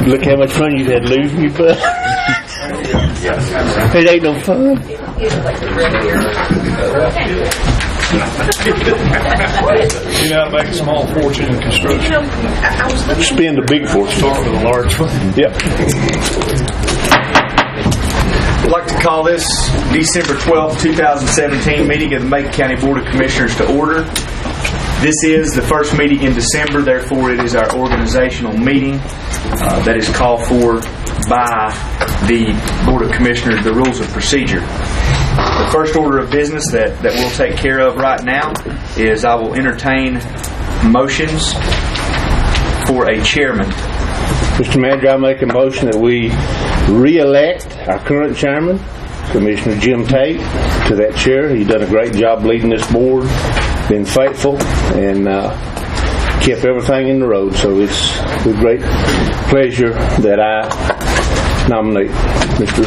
Look how much fun you had losing your butt. It ain't no fun. You know, make a small fortune in construction. Spend a big fortune. Start with a large one. Yep. I'd like to call this December 12th, 2017 meeting of the Macon County Board of Commissioners to order. This is the first meeting in December, therefore it is our organizational meeting that is called for by the Board of Commissioners, the rules of procedure. The first order of business that we'll take care of right now is I will entertain motions for a chairman. Mr. Manager, I make a motion that we re-elect our current chairman, Commissioner Jim Tate, to that chair. He's done a great job leading this board, been faithful, and kept everything in the road. So it's with great pleasure that I nominate Mr.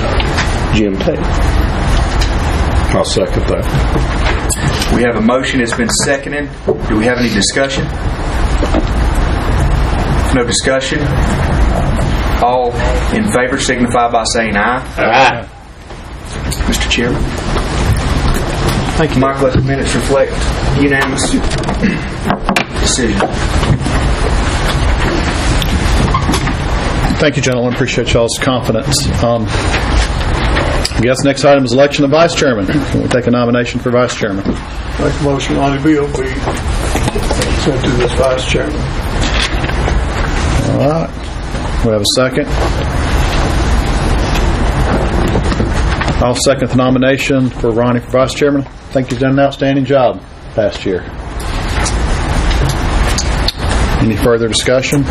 Jim Tate. I'll second that. We have a motion. It's been seconded. Do we have any discussion? No discussion. All in favor signify by saying aye. Aye. Mr. Chairman. Thank you. Mike, let the minutes reflect unanimous decision. Thank you, gentlemen. Appreciate y'all's confidence. I guess next item is election of vice chairman. Can we take a nomination for vice chairman? Make a motion, Lonnie Bill be sent to this vice chairman. All right. We have a second. I'll second the nomination for Ronnie for vice chairman. I think he's done an outstanding job past year. Any further discussion?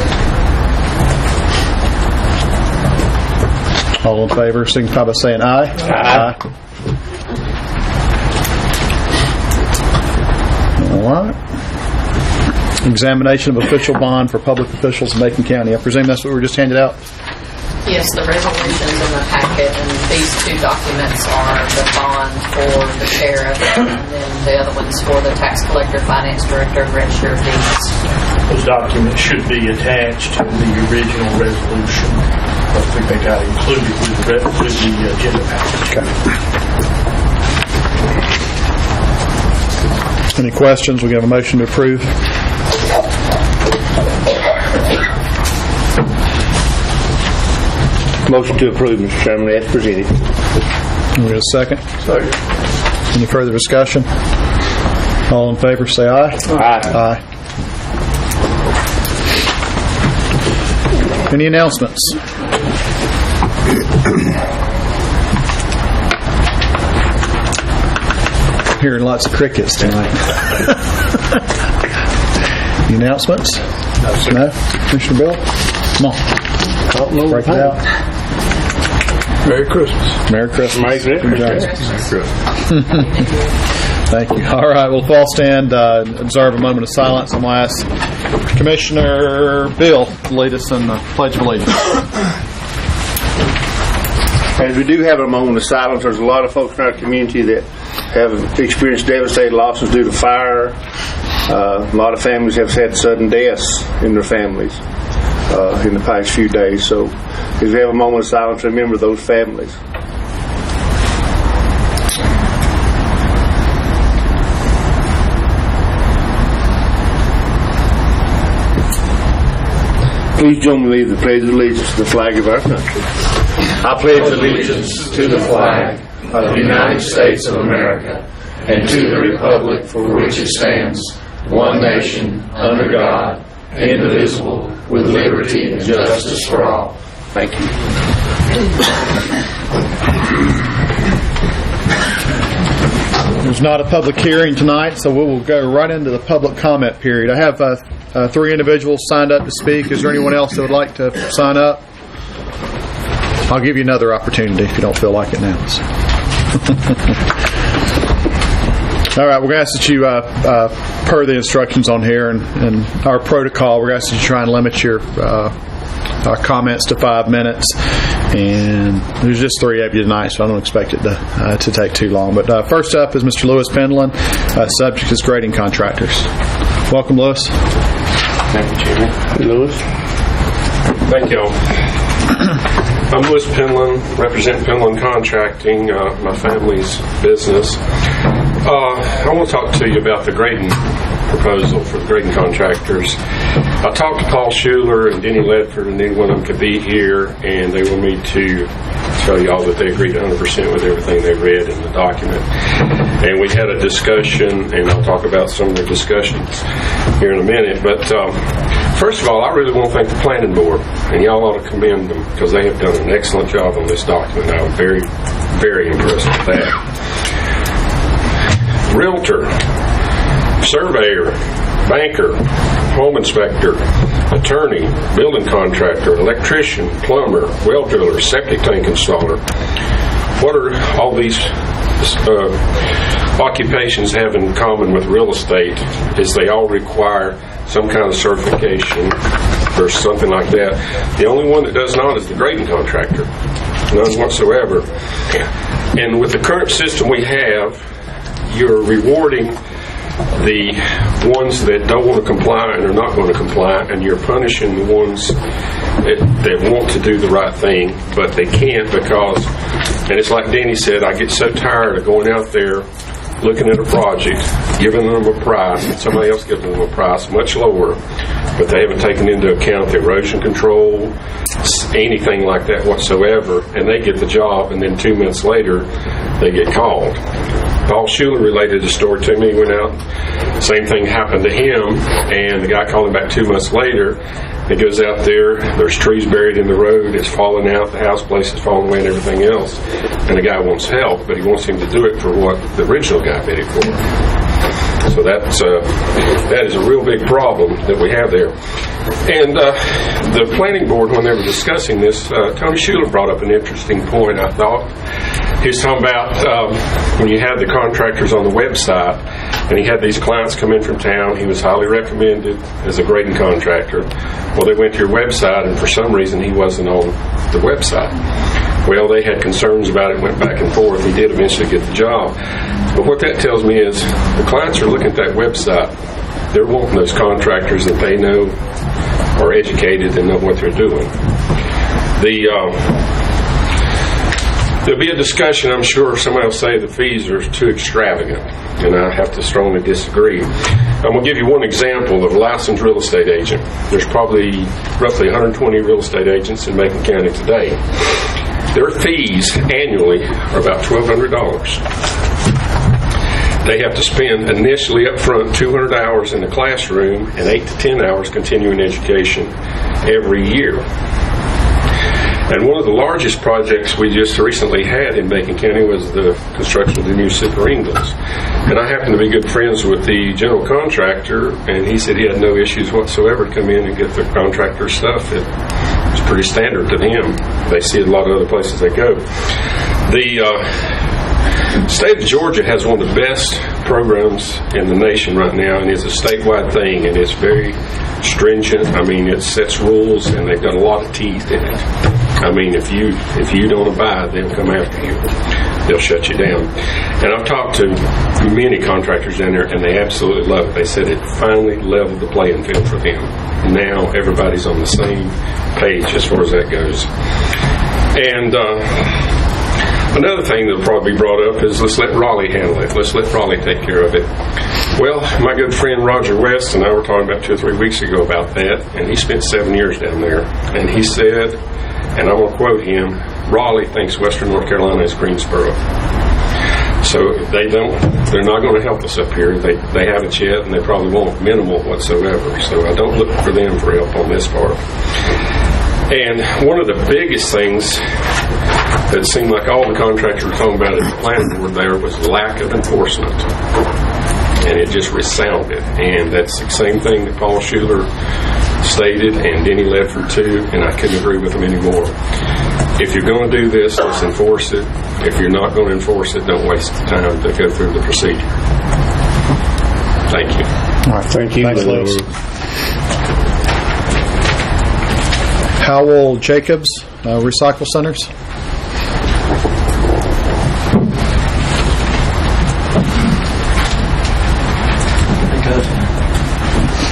All in favor, signify by saying aye. Aye. All right. Examination of official bond for public officials in Macon County. I presume that's what we were just handed out? Yes, the resolution's in the packet, and these two documents are the bond for the sheriff, and then the other one's for the tax collector, finance director, and register of deeds. Those documents should be attached to the original resolution. I think they got included with the agenda package. Okay. Any questions? We have a motion to approve. Motion to approve, Mr. Chairman, as presented. We have a second. Second. Any further discussion? All in favor, say aye. Aye. Aye. Any announcements? Hearing lots of crickets tonight. Any announcements? No? Commissioner Bill? Come on. Break it out. Merry Christmas. Merry Christmas. Merry Christmas. Thank you. All right, we'll all stand, observe a moment of silence, and we'll ask Commissioner Bill to lead us in the Pledge of Allegiance. As we do have a moment of silence, there's a lot of folks in our community that have experienced devastating losses due to fire. A lot of families have had sudden deaths in their families in the past few days. So as we have a moment of silence, remember those families. Please join me in the pledge of allegiance to the flag of our country. I pledge allegiance to the flag of the United States of America and to the republic for which it stands, one nation, under God, indivisible, with liberty and justice for all. Thank you. There's not a public hearing tonight, so we will go right into the public comment period. I have 3 individuals signed up to speak. Is there anyone else that would like to sign up? I'll give you another opportunity if you don't feel like it now. All right, we're going to ask that you, per the instructions on here and our protocol, we're going to ask that you try and limit your comments to 5 minutes. And there's just 3 of you tonight, so I don't expect it to take too long. But first up is Mr. Lewis Pendleton. Subject is grading contractors. Welcome, Lewis. Thank you, Chairman. Lewis? Thank you. I'm Lewis Penland, represent Penland Contracting, my family's business. I want to talk to you about the grading proposal for the grading contractors. I talked to Paul Schuler and Denny Ledford, and neither one of them could be here, and they want me to tell y'all that they agreed 100% with everything they read in the document. And we had a discussion, and I'll talk about some of the discussions here in a minute. But first of all, I really want to thank the planning board, and y'all ought to commend them because they have done an excellent job on this document. I was very, very impressed with that. Realtor, surveyor, banker, home inspector, attorney, building contractor, electrician, plumber, well driller, septic tank installer. What are all these occupations have in common with real estate is they all require some kind of certification or something like that. The only one that does not is the grading contractor. None whatsoever. And with the current system we have, you're rewarding the ones that don't want to comply and are not going to comply, and you're punishing the ones that want to do the right thing, but they can't because, and it's like Danny said, I get so tired of going out there looking at a project, giving them a price, and somebody else giving them a price much lower, but they haven't taken into account the erosion control, anything like that whatsoever, and they get the job, and then 2 months later, they get called. Paul Schuler related a story to me. He went out, same thing happened to him, and the guy called him back 2 months later. He goes out there, there's trees buried in the road, it's falling out, the house place is falling away and everything else. And the guy wants help, but he wants him to do it for what the original guy bid it for. So that is a real big problem that we have there. And the planning board, when they were discussing this, Tony Schuler brought up an interesting point, I thought. He was talking about when you had the contractors on the website, and he had these clients come in from town. He was highly recommended as a grading contractor. Well, they went to your website, and for some reason he wasn't on the website. Well, they had concerns about it, went back and forth. He did eventually get the job. But what that tells me is the clients are looking at that website. They're wanting those contractors that they know are educated and know what they're doing. There'll be a discussion, I'm sure somebody will say the fees are too extravagant, and I have to strongly disagree. I'm going to give you one example of a licensed real estate agent. There's probably roughly 120 real estate agents in Macon County today. Their fees annually are about $1,200. They have to spend initially up front 200 hours in the classroom and 8 to 10 hours continuing education every year. And one of the largest projects we just recently had in Macon County was the construction of the new Super Englands. And I happen to be good friends with the general contractor, and he said he had no issues whatsoever to come in and get the contractor stuff. It was pretty standard to him. They see it a lot of other places they go. The state of Georgia has one of the best programs in the nation right now, and it's a statewide thing, and it's very stringent. I mean, it sets rules, and they've got a lot of teeth in it. I mean, if you don't abide, they'll come after you. They'll shut you down. And I've talked to many contractors down there, and they absolutely love it. They said it finally leveled the playing field for them. Now everybody's on the same page as far as that goes. And another thing that'll probably be brought up is let's let Raleigh handle it. Let's let Raleigh take care of it. Well, my good friend Roger West and I were talking about 2 or 3 weeks ago about that, and he spent 7 years down there. And he said, and I'm going to quote him, Raleigh thinks Western North Carolina is Greensboro. So they're not going to help us up here. They haven't yet, and they probably won't, minimal whatsoever. So I don't look for them for help on this part. And one of the biggest things that seemed like all the contractors were talking about at the planning board there was lack of enforcement. And it just resounded. And that's the same thing that Paul Schuler stated, and Denny Ledford too, and I couldn't agree with him anymore. If you're going to do this, let's enforce it. If you're not going to enforce it, don't waste time to go through the procedure. Thank you. All right. Thank you. Thanks, Lewis. Howell Jacobs, Recycle Centers.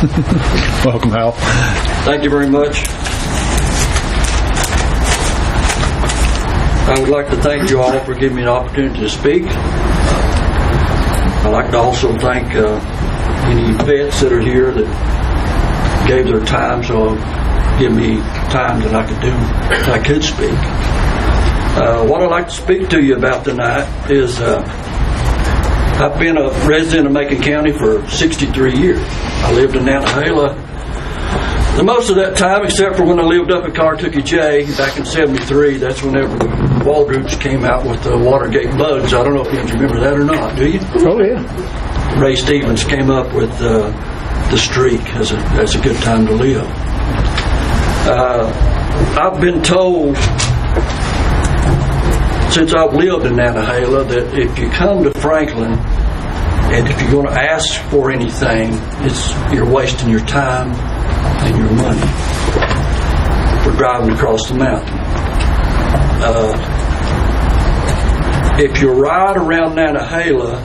Welcome, Hal. Thank you very much. I would like to thank you all for giving me an opportunity to speak. I'd like to also thank any vets that are here that gave their time, so give me time that I could speak. What I'd like to speak to you about tonight is I've been a resident of Macon County for 63 years. I lived in Nantahala the most of that time, except for when I lived up at Cartucky J back in '73. That's whenever Waldroots came out with the Watergate bugs. I don't know if you remember that or not, do you? Oh, yeah. Ray Stevens came up with the streak as a good time to live. I've been told since I've lived in Nantahala that if you come to Franklin and if you're going to ask for anything, you're wasting your time and your money for driving across the mountain. If you ride around Nantahala,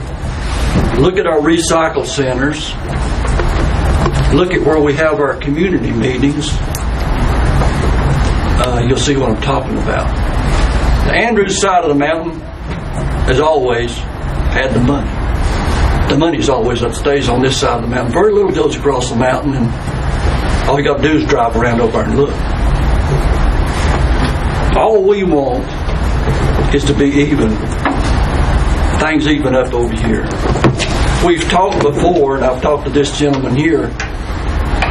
look at our recycle centers, look at where we have our community meetings, you'll see what I'm talking about. The Andrews side of the mountain has always had the money. The money's always stays on this side of the mountain. Very little goes across the mountain, and all you got to do is drive around over and look. All we want is to be even. Things even up over here. We've talked before, and I've talked to this gentleman here,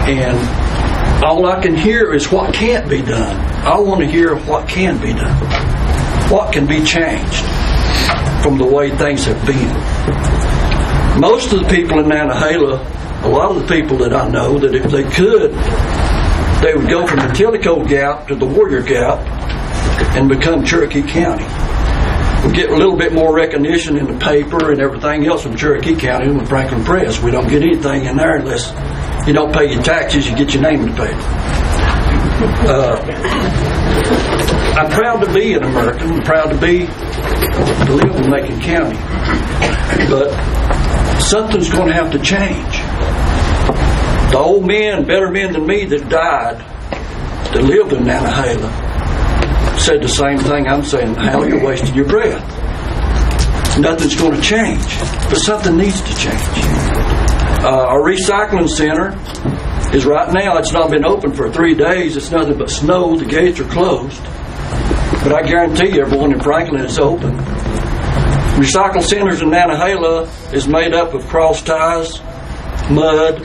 and all I can hear is what can't be done. I want to hear what can be done. What can be changed from the way things have been. Most of the people in Nantahala, a lot of the people that I know, that if they could, they would go from the Tellico Gap to the Warrior Gap and become Cherokee County. We get a little bit more recognition in the paper and everything else from Cherokee County than the Franklin Press. We don't get anything in there unless you don't pay your taxes, you get your name in the paper. I'm proud to be an American. I'm proud to live in Macon County. But something's going to have to change. The old men, better men than me that died, that lived in Nantahala, said the same thing I'm saying. Hal, you're wasting your breath. Nothing's going to change. But something needs to change. Our recycling center is right now, it's not been open for 3 days. It's nothing but snow. The gates are closed. But I guarantee you, everyone in Franklin is open. Recycle centers in Nantahala is made up of cross ties, mud.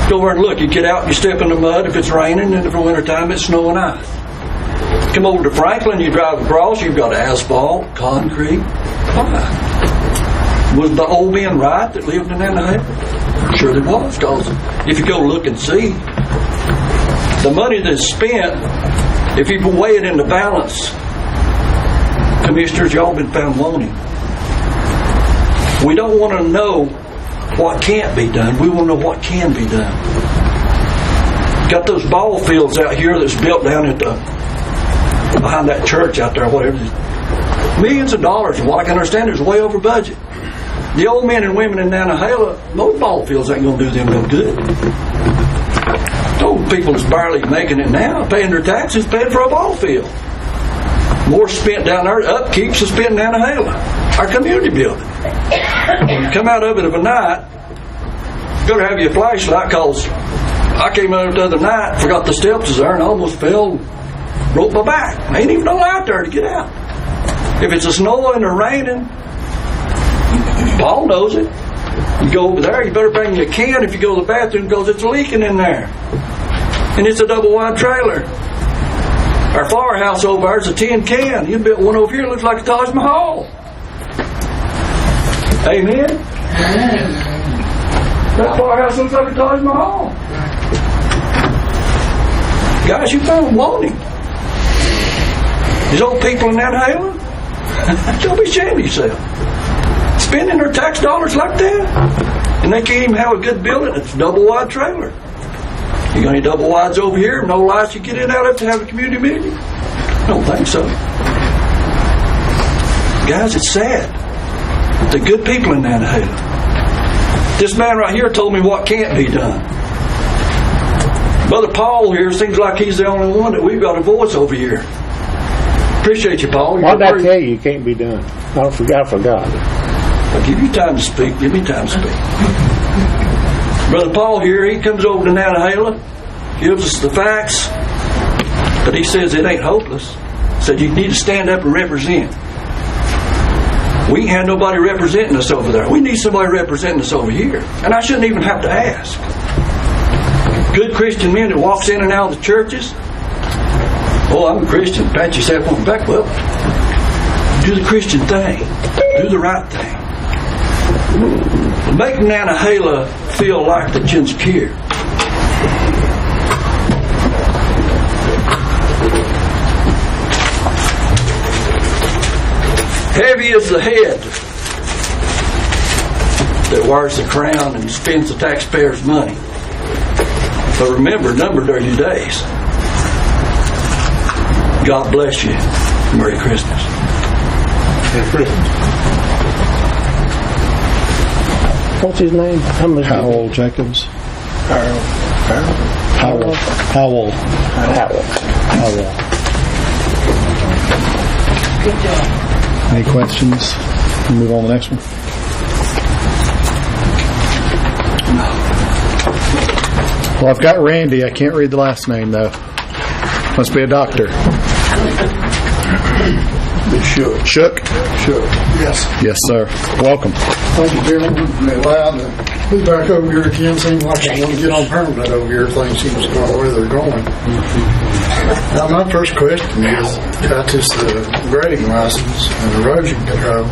Go over and look. You get out and you step in the mud if it's raining, and if it's wintertime, it's snow and ice. Come over to Franklin, you drive across, you've got asphalt, concrete. Why? Was the old men right that lived in Nantahala? Sure they was, because if you go look and see, the money that's spent, if you weigh it in the balance, commissioners, y'all been found wanting. We don't want to know what can't be done. We want to know what can be done. Got those ball fields out here that's built down at behind that church out there, whatever. Millions of dollars, and what I can understand is way over budget. The old men and women in Nantahala, those ball fields ain't going to do them no good. Those people that's barely making it now, paying their taxes, paying for a ball field. More spent down there, upkeep's spent in Nantahala, our community building. When you come out of it of a night, you better have your flashlight, because I came out the other night, forgot the steps was there, and almost fell, broke my back. Ain't even no light there to get out. If it's a snowing or raining, Paul knows it. You go over there, you better bring your can if you go to the bathroom, because it's leaking in there. And it's a double wide trailer. Our firehouse over there is a tin can. You built one over here, looks like a Taj Mahal. Amen? That firehouse looks like a Taj Mahal. Guys, you found wanting. These old people in Nantahala, don't be ashamed of yourself. Spending their tax dollars like that, and they can't even have a good building. It's a double wide trailer. You got any double wides over here? No lights you get in out of to have a community meeting? I don't think so. Guys, it's sad. The good people in Nantahala. This man right here told me what can't be done. Brother Paul here seems like he's the only one that we've got a voice over here. Appreciate you, Paul. What did I tell you? It can't be done. I forgot. I'll give you time to speak. Give me time to speak. Brother Paul here, he comes over to Nantahala, gives us the facts, but he says it ain't hopeless. He said you need to stand up and represent. We ain't had nobody representing us over there. We need somebody representing us over here. And I shouldn't even have to ask. Good Christian men that walks in and out of the churches. Oh, I'm a Christian. Pat yourself on the back. Well, do the Christian thing. Do the right thing. Make Nantahala feel like that you're insecure. Heavy is the head that wears the crown and spends the taxpayers' money. But remember, numbered are your days. God bless you. Merry Christmas. Merry Christmas. What's his name? Howell Jacobs. Howell. Good job. Any questions? We'll move on to the next one. Well, I've got Randy. I can't read the last name, though. Must be a doctor. Shook. Shook? Shook. Yes. Yes, sir. Welcome. Thank you, Chairman. I'm glad to be back over here again. Seems like I want to get on permanent over here. Things seem to go where they're going. Now, my first question is about this grading license and erosion control.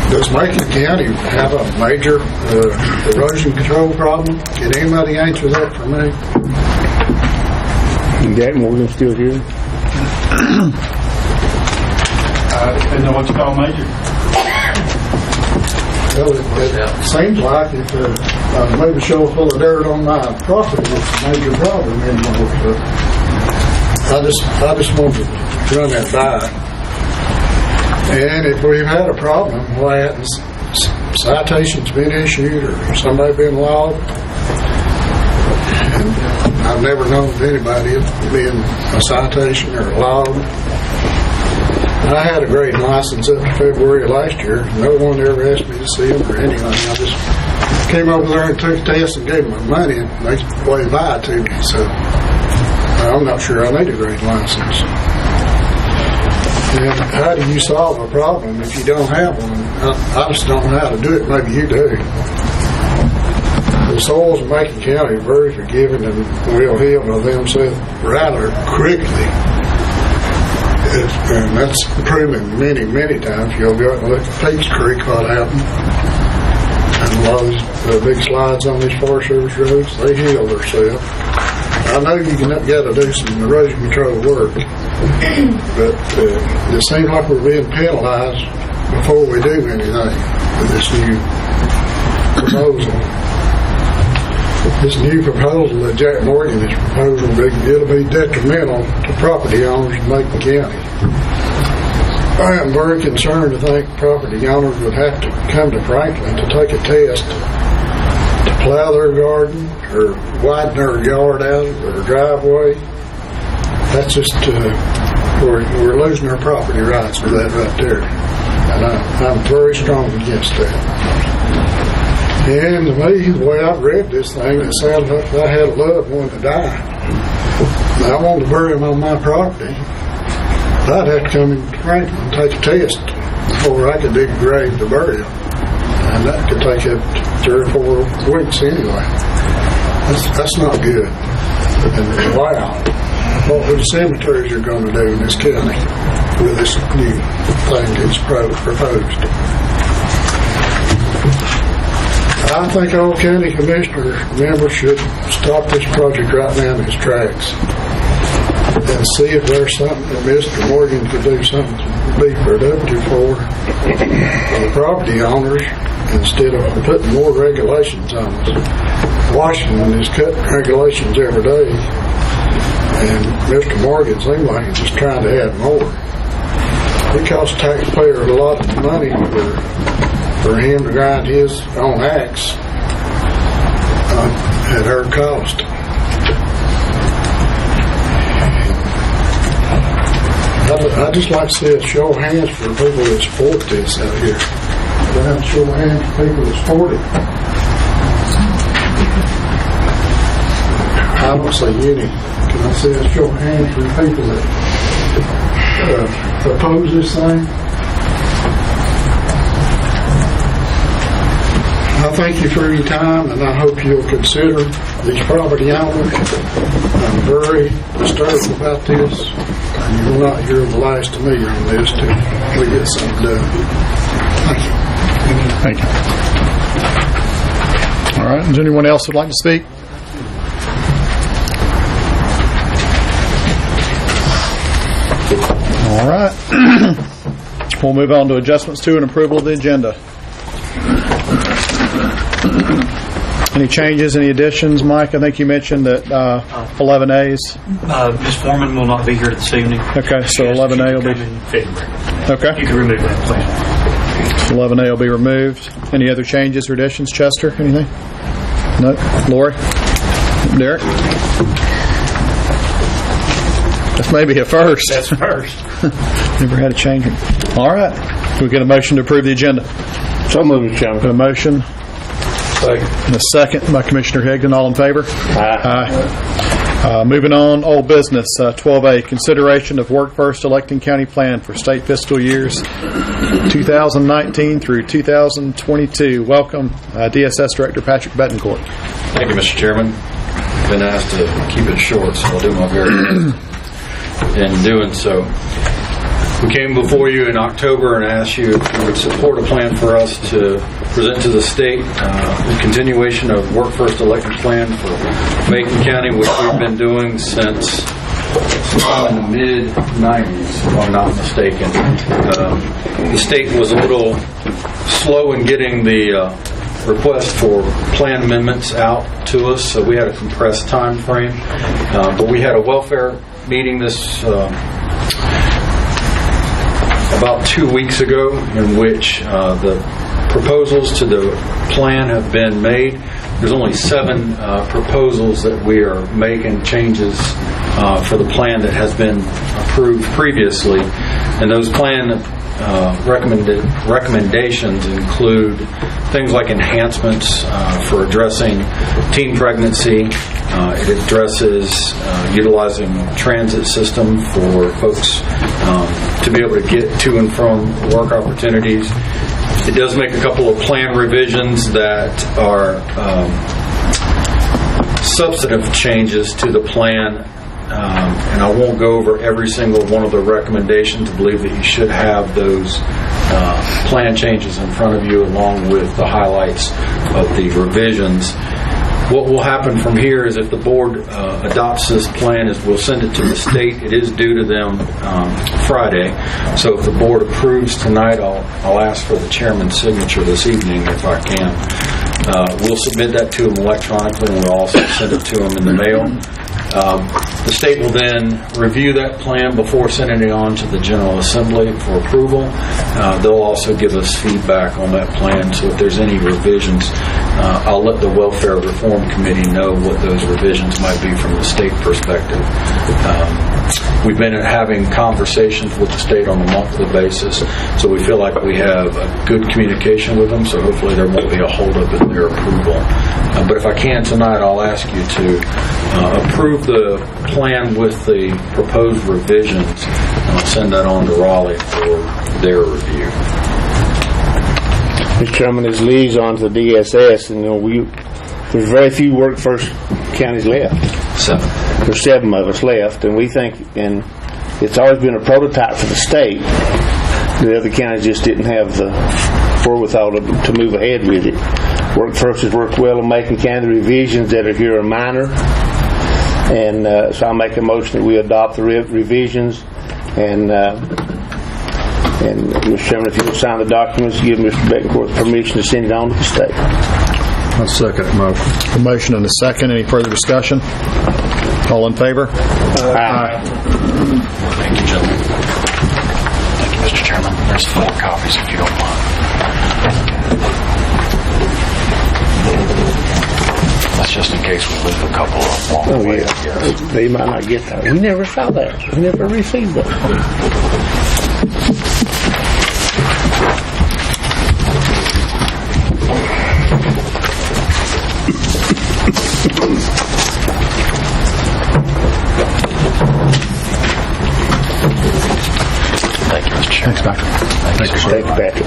Does Macon County have a major erosion control problem? Can anybody answer that for me? Jack Morgan's still here. Depends on what you call major. Well, it seems like if maybe show full of dirt on my property, it's a major problem. I just wanted to run that by. And if we've had a problem, why hasn't citations been issued or somebody been logged? And I've never known of anybody being a citation or logged. I had a grading license up in February of last year. No one ever asked me to see them or anything. I just came over there and took a test and gave them my money, and they waved by to me. So I'm not sure I need a grading license. And how do you solve a problem if you don't have one? I just don't know how to do it. Maybe you do. The soils in Macon County are very forgiving and will heal themselves rather quickly. And that's proven many, many times. You'll go and look at Peaks Creek, what happened. And a lot of these big slides on these Forest Service roads, they heal themselves. I know you got to do some erosion control work, but it seems like we're being penalized before we do anything with this new proposal. This new proposal that Jack Morgan is proposing, it'll be detrimental to property owners in Macon County. I am very concerned to think property owners would have to come to Franklin to take a test to plow their garden or widen their yard out or driveway. That's just, we're losing our property rights for that right there. And I'm very strong against that. And to me, the way I've read this thing, it sounds like I had a loved one to die. And I wanted to bury him on my property. I'd have to come in Franklin and take a test before I could dig a grave to bury him. And that could take up 3 or 4 weeks anyway. That's not good. And wow, what the cemeteries are going to do in this county with this new thing that's proposed. I think all county commissioner members should stop this project right now in its tracks and see if there's something that Mr. Morgan could do something to be productive for the property owners instead of putting more regulations on us. Washington is cutting regulations every day, and Mr. Morgan seems like he's just trying to add more. It costs taxpayers a lot of money for him to grind his own axe at her cost. I'd just like to see a show of hands for the people that support this out here. I have a show of hands for people that support it. I don't see any. Can I see a show of hands for the people that oppose this thing? I thank you for your time, and I hope you'll consider these property owners. I'm very disturbed about this, and you're not hear the last of me on this till we get something done. Thank you. Thank you. All right. Is anyone else would like to speak? All right. We'll move on to adjustments to and approval of the agenda. Any changes, any additions? Mike, I think you mentioned that 11As. Ms. Foreman will not be here this evening. Okay, so 11A will be... in February. Okay. You can remove that, please. 11A will be removed. Any other changes or additions? Chester, anything? No? Lori? Derek? That's maybe a first. That's first. Never had a change. All right. Can we get a motion to approve the agenda? So moved, Mr. Chairman. A motion. And a second by Commissioner Higdon. All in favor? Aye. Moving on, old business, 12A, consideration of Work First Electing County Plan for state fiscal years 2019 through 2022. Welcome, DSS Director Patrick Betancourt. Thank you, Mr. Chairman. I've been asked to keep it short, so I'll do my very best in doing so. We came before you in October and asked you if you would support a plan for us to present to the state, a continuation of Work First Elected Plan for Macon County, which we've been doing since sometime in the mid-90s, if I'm not mistaken. The state was a little slow in getting the request for plan amendments out to us, so we had a compressed time frame. But we had a welfare meeting this about 2 weeks ago, in which the proposals to the plan have been made. There's only 7 proposals that we are making changes for the plan that has been approved previously, and those plan recommendations include things like enhancements for addressing teen pregnancy. It addresses utilizing transit system for folks to be able to get to and from work opportunities. It does make a couple of plan revisions that are substantive changes to the plan, and I won't go over every single one of the recommendations. I believe that you should have those plan changes in front of you along with the highlights of the revisions. What will happen from here is if the board adopts this plan, is we'll send it to the state. It is due to them Friday. So if the board approves tonight, I'll ask for the chairman's signature this evening if I can. We'll submit that to them electronically, and we'll also send it to them in the mail. The state will then review that plan before sending it on to the General Assembly for approval. They'll also give us feedback on that plan, so if there's any revisions, I'll let the Welfare Reform Committee know what those revisions might be from the state perspective. We've been having conversations with the state on a monthly basis, so we feel like we have a good communication with them, so hopefully there won't be a holdup in their approval. But if I can tonight, I'll ask you to approve the plan with the proposed revisions, and I'll send that on to Raleigh for their review. Mr. Chairman, as liaison to the DSS, and there's very few Work First counties left. 7. There's 7 of us left, and we think, and it's always been a prototype for the state. The other counties just didn't have the wherewithal to move ahead with it. Work First has worked well in Macon County. The revisions that are here are minor, and so I'll make a motion that we adopt the revisions. And Mr. Chairman, if you would sign the documents, give Mr. Betancourt permission to send it on to the state. I'll second the motion. A motion and a second. Any further discussion? All in favor? Aye. Thank you, gentlemen. Thank you, Mr. Chairman. There's 4 copies if you don't mind. Unless case we leave a couple of them along the way, I guess. They might not get that. We never saw that. We never received that. Thank you, Mr. Chairman. Thanks, Patrick. Thank you, Patrick.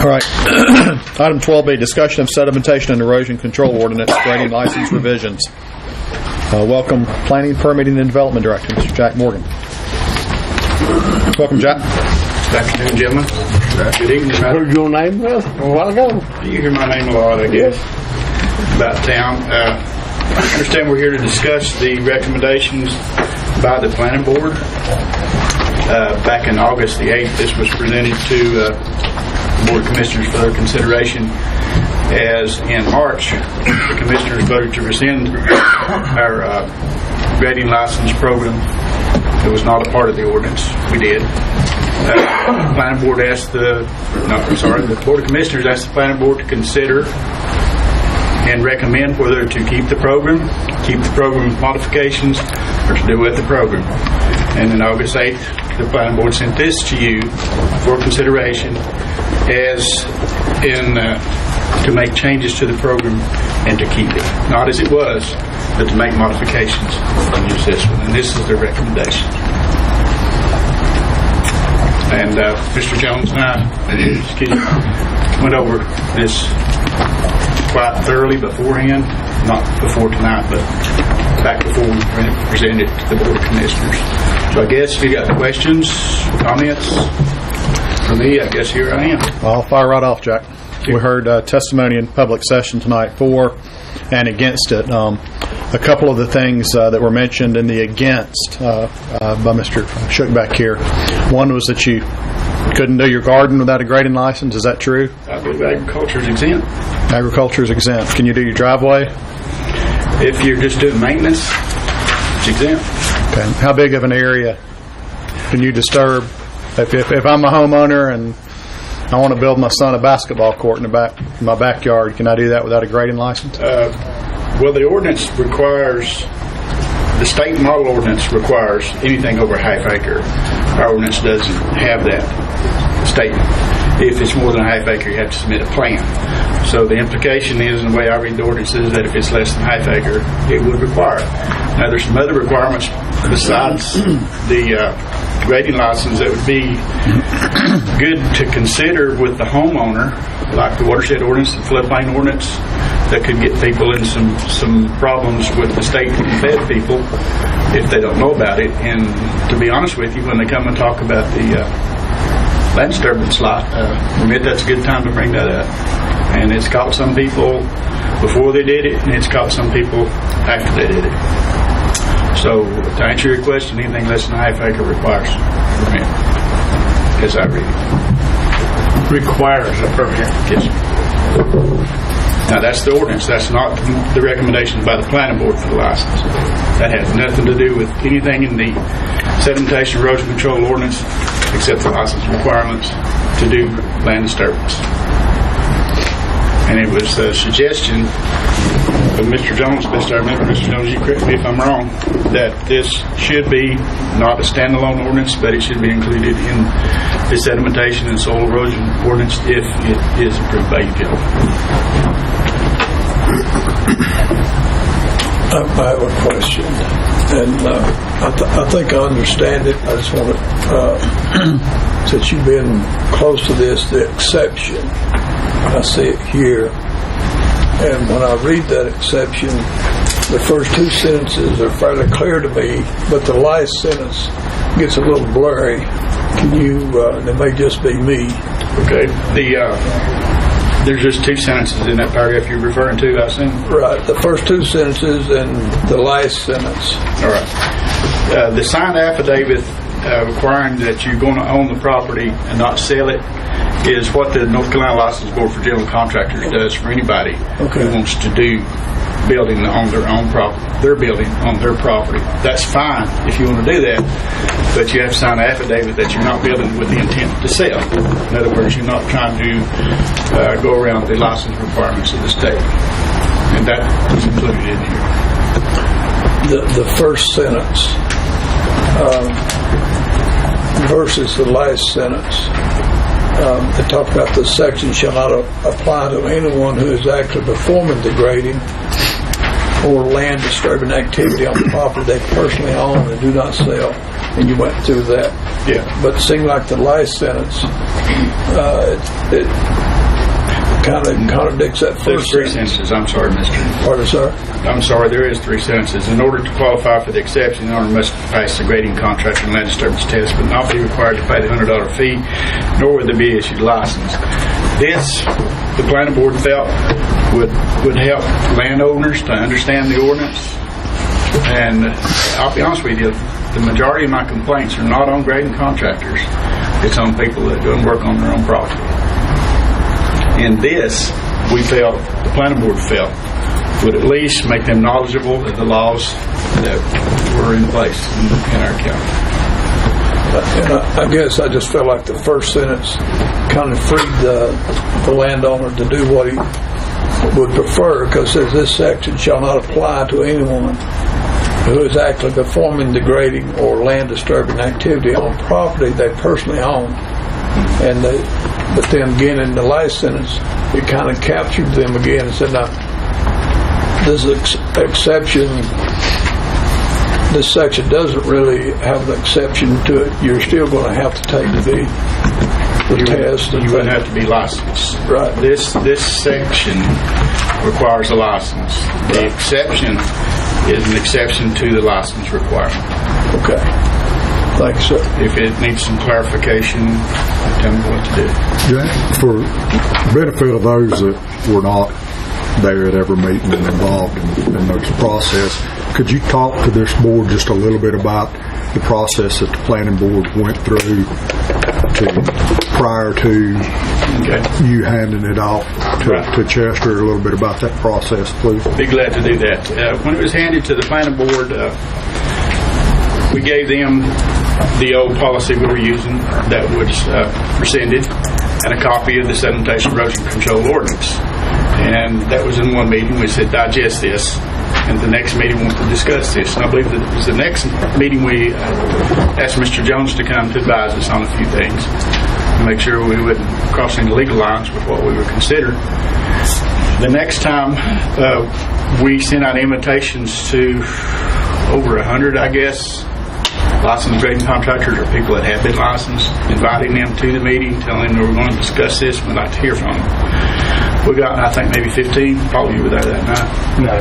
All right. Item 12B, discussion of sedimentation and erosion control ordinance grading license revisions. Welcome, Planning, Permitting, and Development Director, Mr. Jack Morgan. Welcome, Jack. Good afternoon, gentlemen. Good evening. I heard your name a while ago. You hear my name a lot, I guess, about town. I understand we're here to discuss the recommendations by the planning board. Back in August the 8th, this was presented to the Board of Commissioners for their consideration, as in March, the Commissioners voted to rescind our grading license program. It was not a part of the ordinance. We did. The planning board asked the Board of Commissioners asked the planning board to consider and recommend whether to keep the program modifications, or to do with the program. And on August 8th, the planning board sent this to you for consideration as in to make changes to the program and to keep it. Not as it was, but to make modifications and use this one. And this is the recommendation. And Mr. Jones and I went over this quite thoroughly beforehand, not before tonight, but back before we presented it to the Board of Commissioners. So I guess if you got questions, comments for me, I guess here I am. Well, I'll fire right off, Jack. We heard testimony in public session tonight for and against it. A couple of the things that were mentioned in the against by Mr. Shook back here. One was that you couldn't do your garden without a grading license. Is that true? I believe agriculture is exempt. Agriculture is exempt. Can you do your driveway? If you're just doing maintenance, it's exempt. Okay. How big of an area can you disturb? If I'm a homeowner and I want to build my son a basketball court in my backyard, can I do that without a grading license? Well, the ordinance requires, the state model ordinance requires anything over a half acre. Our ordinance doesn't have that statement. If it's more than a half acre, you have to submit a plan. So the implication is, and the way I read the ordinance is, that if it's less than a half acre, it would require it. Now, there's some other requirements besides the grading license that would be good to consider with the homeowner, like the watershed ordinance, the floodplain ordinance, that could get people in some problems with the state and fed people if they don't know about it. And to be honest with you, when they come and talk about the land disturbance lot permit, that's a good time to bring that up. And it's caught some people before they did it, and it's caught some people after they did it. So to answer your question, anything less than a half acre requires a permit, as I read it. Requires a permit. Yes. Now that's the ordinance. That's not the recommendations by the planning board for the license. That has nothing to do with anything in the sedimentation erosion control ordinance except the license requirements to do land disturbance. And it was a suggestion of Mr. Jones, best I remember, Mr. Jones, you correct me if I'm wrong, that this should be not a standalone ordinance, but it should be included in the sedimentation and soil erosion ordinance if it is approved by utility. I have a question, and I think I understand it. I just want to, since you've been close to this, the exception, I see it here, and when I read that exception, the first two sentences are fairly clear to me, but the last sentence gets a little blurry. Can you, it may just be me. Okay. There's just two sentences in that paragraph you're referring to, I assume? Right. The first two sentences and the last sentence. All right. The signed affidavit requiring that you're going to own the property and not sell it is what the North Carolina License Board for General Contractors does for anybody who wants to do building on their own property. They're building on their property. That's fine if you want to do that, but you have to sign an affidavit that you're not building with the intent to sell. In other words, you're not trying to go around the license requirements of the state. And that is included in here. The first sentence versus the last sentence. They talk about the section shall not apply to anyone who is actually performing the grading or land disturbing activity on property they personally own and do not sell. And you went through that. Yeah. But it seemed like the last sentence, it kind of contradicts that There's first three sentence. sentences. I'm sorry, Mr. Pardon, sir? I'm sorry, there is three sentences. In order to qualify for the exception, the owner must pass the grading contract and land disturbance test, but not be required to pay the $100 fee, nor would they be issued a license. This, the planning board felt, would help landowners to understand the ordinance. And I'll be honest with you, the majority of my complaints are not on grading contractors. It's on people that go and work on their own property. And this, we felt, the planning board felt, would at least make them knowledgeable of the laws that were in place in our county. And I guess I just felt like the first sentence kind of freed the landowner to do what he would prefer, because it says this section shall not apply to anyone who is actually performing degrading or land disturbing activity on property they personally own. But then again in the last sentence, it kind of captured them again and said, now, this exception, this section doesn't really have an exception to it. You're still going to have to take the test. You wouldn't have to be licensed. Right. This section requires a license. The exception is an exception to the license requirement. Okay. Thank you, sir. If it needs some clarification, tell me what to do. Jack, for benefit of those that were not there at every meeting and involved in the process, could you talk to this board just a little bit about the process that the planning board went through prior to you handing it off to Chester? A little bit about that process, please. Be glad to do that. When it was handed to the planning board, we gave them the old policy we were using that was rescinded and a copy of the sedimentation erosion control ordinance. And that was in one meeting. We said, digest this. And the next meeting we want to discuss this. And I believe that it was the next meeting we asked Mr. Jones to come to advise us on a few things to make sure we wouldn't cross any legal lines with what we were considering. The next time we sent out invitations to over 100, I guess, licensed grading contractors or people that have been licensed, inviting them to the meeting, telling them we were going to discuss this and we'd like to hear from them. We got, I think, maybe 15, probably you were there that night. No,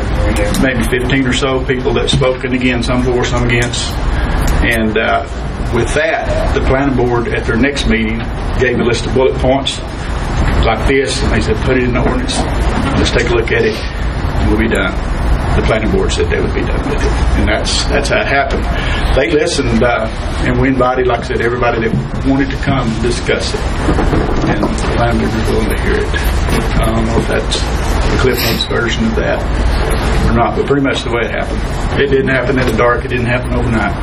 maybe 15 or so people that spoke, and again, some for, some against. And with that, the planning board at their next meeting gave a list of bullet points like this, and they said, put it in the ordinance, let's take a look at it, and we'll be done. The planning board said they would be done with it, and that's how it happened. They listened, and we invited, like I said, everybody that wanted to come discuss it, and the planning board was willing to hear it. I don't know if that's the Cliff Notes version of that or not, but pretty much the way it happened. It didn't happen in the dark. It didn't happen overnight.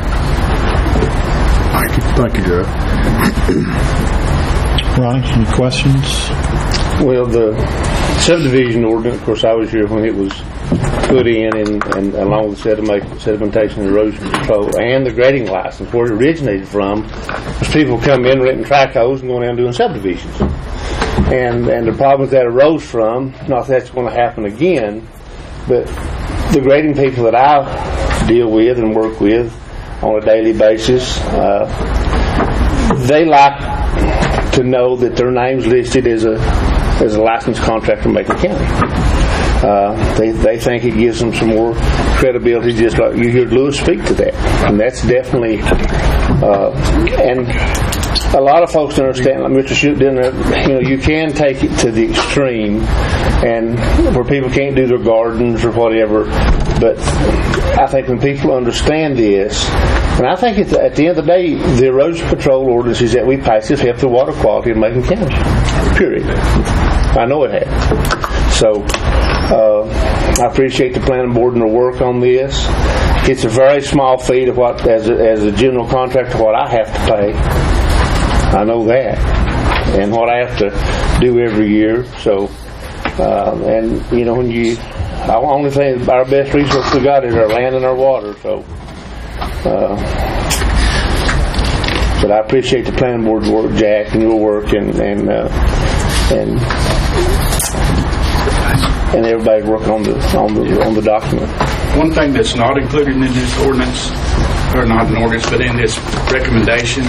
Thank you, Joe. Ronnie, any questions? Well, the subdivision ordinance, of course, I was here when it was put in, and along with sedimentation and erosion control and the grading license, where it originated from was people come in renting track holes and going down doing subdivisions. And the problems that arose from, not that that's going to happen again, but the grading people that I deal with and work with on a daily basis, they like to know that their name's listed as a licensed contractor in Macon County. They think it gives them some more credibility, just like you heard Lewis speak to that. And that's definitely, and a lot of folks don't understand, like Mr. Shoup didn't, you can take it to the extreme, and where people can't do their gardens or whatever, but I think when people understand this, and I think at the end of the day, the erosion control ordinances that we pass has helped the water quality in Macon County, period. I know it has. So I appreciate the planning board and their work on this. It's a very small fee to what, as a general contractor, what I have to pay. I know that. and what I have to do every year. So, and you know, when you, I only think our best resource we got is our land and our water. So, but I appreciate the planning board's work, Jack, and your work, and everybody's work on the document. One thing that's not included in this ordinance, or not an ordinance, but in this recommendation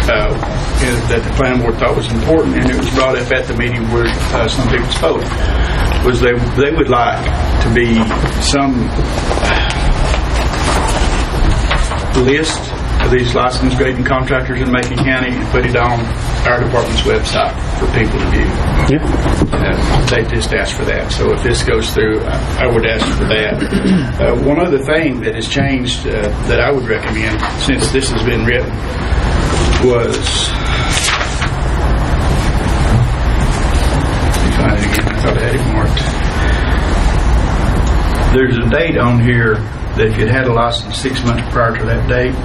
that the planning board thought was important, and it was brought up at the meeting where some people spoke, was they would like to be some list of these licensed grading contractors in Macon County and put it on our department's website for people to view. Yeah. They just asked for that. So if this goes through, I would ask for that. One other thing that has changed that I would recommend since this has been written was, let me find it again. I thought I had it marked. There's a date on here that if you'd had a license 6 months prior to that date,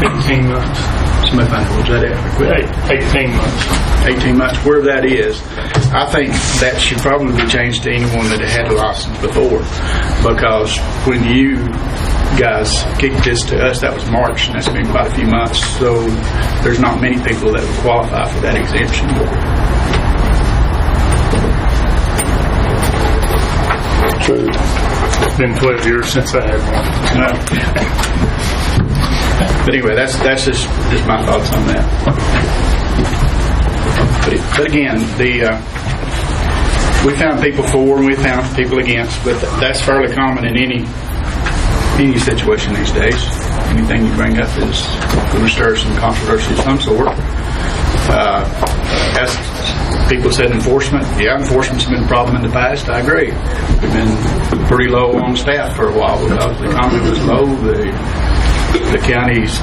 18 months. Somebody find out, was that adequate? 18 months. 18 months, where that is. I think that should probably be changed to anyone that had a license before, because when you guys kicked this to us, that was March, and that's been quite a few months, so there's not many people that would qualify for that exemption. True. It's been 12 years since I had one. But anyway, that's just my thoughts on that. But again, we found people for and we found people against, but that's fairly common in any situation these days. Anything you bring up is going to stir some controversy of some sort. As people said, enforcement. Yeah, enforcement's been a problem in the past. I agree. We've been pretty low on staff for a while because the economy was low. The county's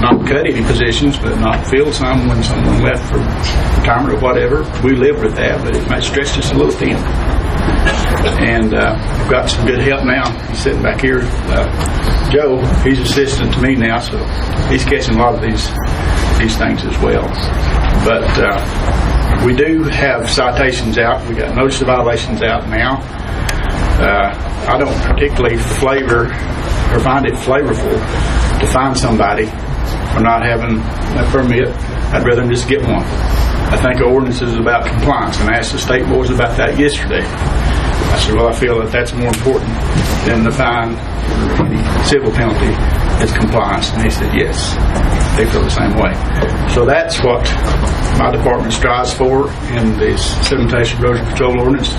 not cut any positions, but not filled some when someone left for retirement or whatever. We lived with that, but it might stretch us a little thin. And we've got some good help now. He's sitting back here. Joe, he's assistant to me now, so he's catching a lot of these things as well. But we do have citations out. We got notice of violations out now. I don't particularly find it flavorful to find somebody for not having a permit. I'd rather them just get one. I think our ordinance is about compliance, and I asked the state boards about that yesterday. I said, well, I feel that that's more important than the fine or any civil penalty is compliance. And he said, yes, they feel the same way. So that's what my department strives for in this sedimentation erosion control ordinance.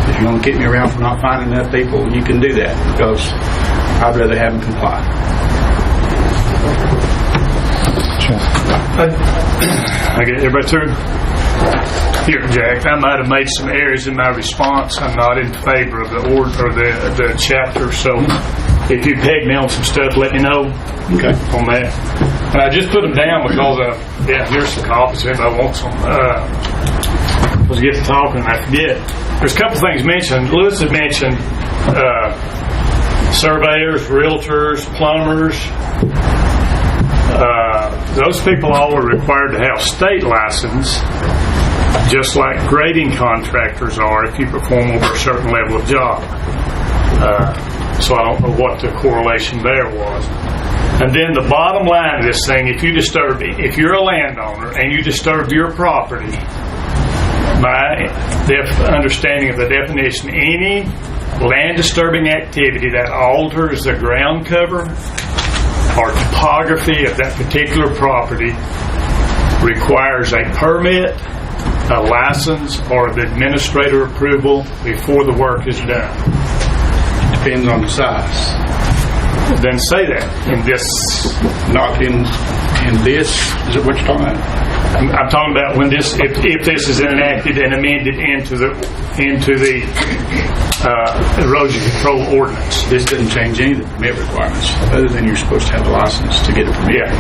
If you want to keep me around for not finding enough people, you can do that, because I'd rather have them comply. I get everybody through? Here, Jack, I might have made some errors in my response. I'm not in favor of the the chapter, so if you peg me on some stuff, let me know on that. And I just put them down because, here's some copies if anybody wants them. Because I get to talking and I forget. There's a couple things mentioned. Lewis had mentioned surveyors, realtors, plumbers. Those people all are required to have state license, just like grading contractors are if you perform over a certain level of job. So I don't know what the correlation there was. And then the bottom line of this thing, if you're a landowner and you disturb your property, my understanding of the definition, any land disturbing activity that alters the ground cover or topography of that particular property requires a permit, a license, or the administrator approval before the work is done. Depends on the size. Then say that in this. Not in this. Is it what you're talking about? I'm talking about when this, if this is enacted and amended into the erosion control ordinance. This doesn't change any of the permit requirements, other than you're supposed to have a license to get a permit. Yeah,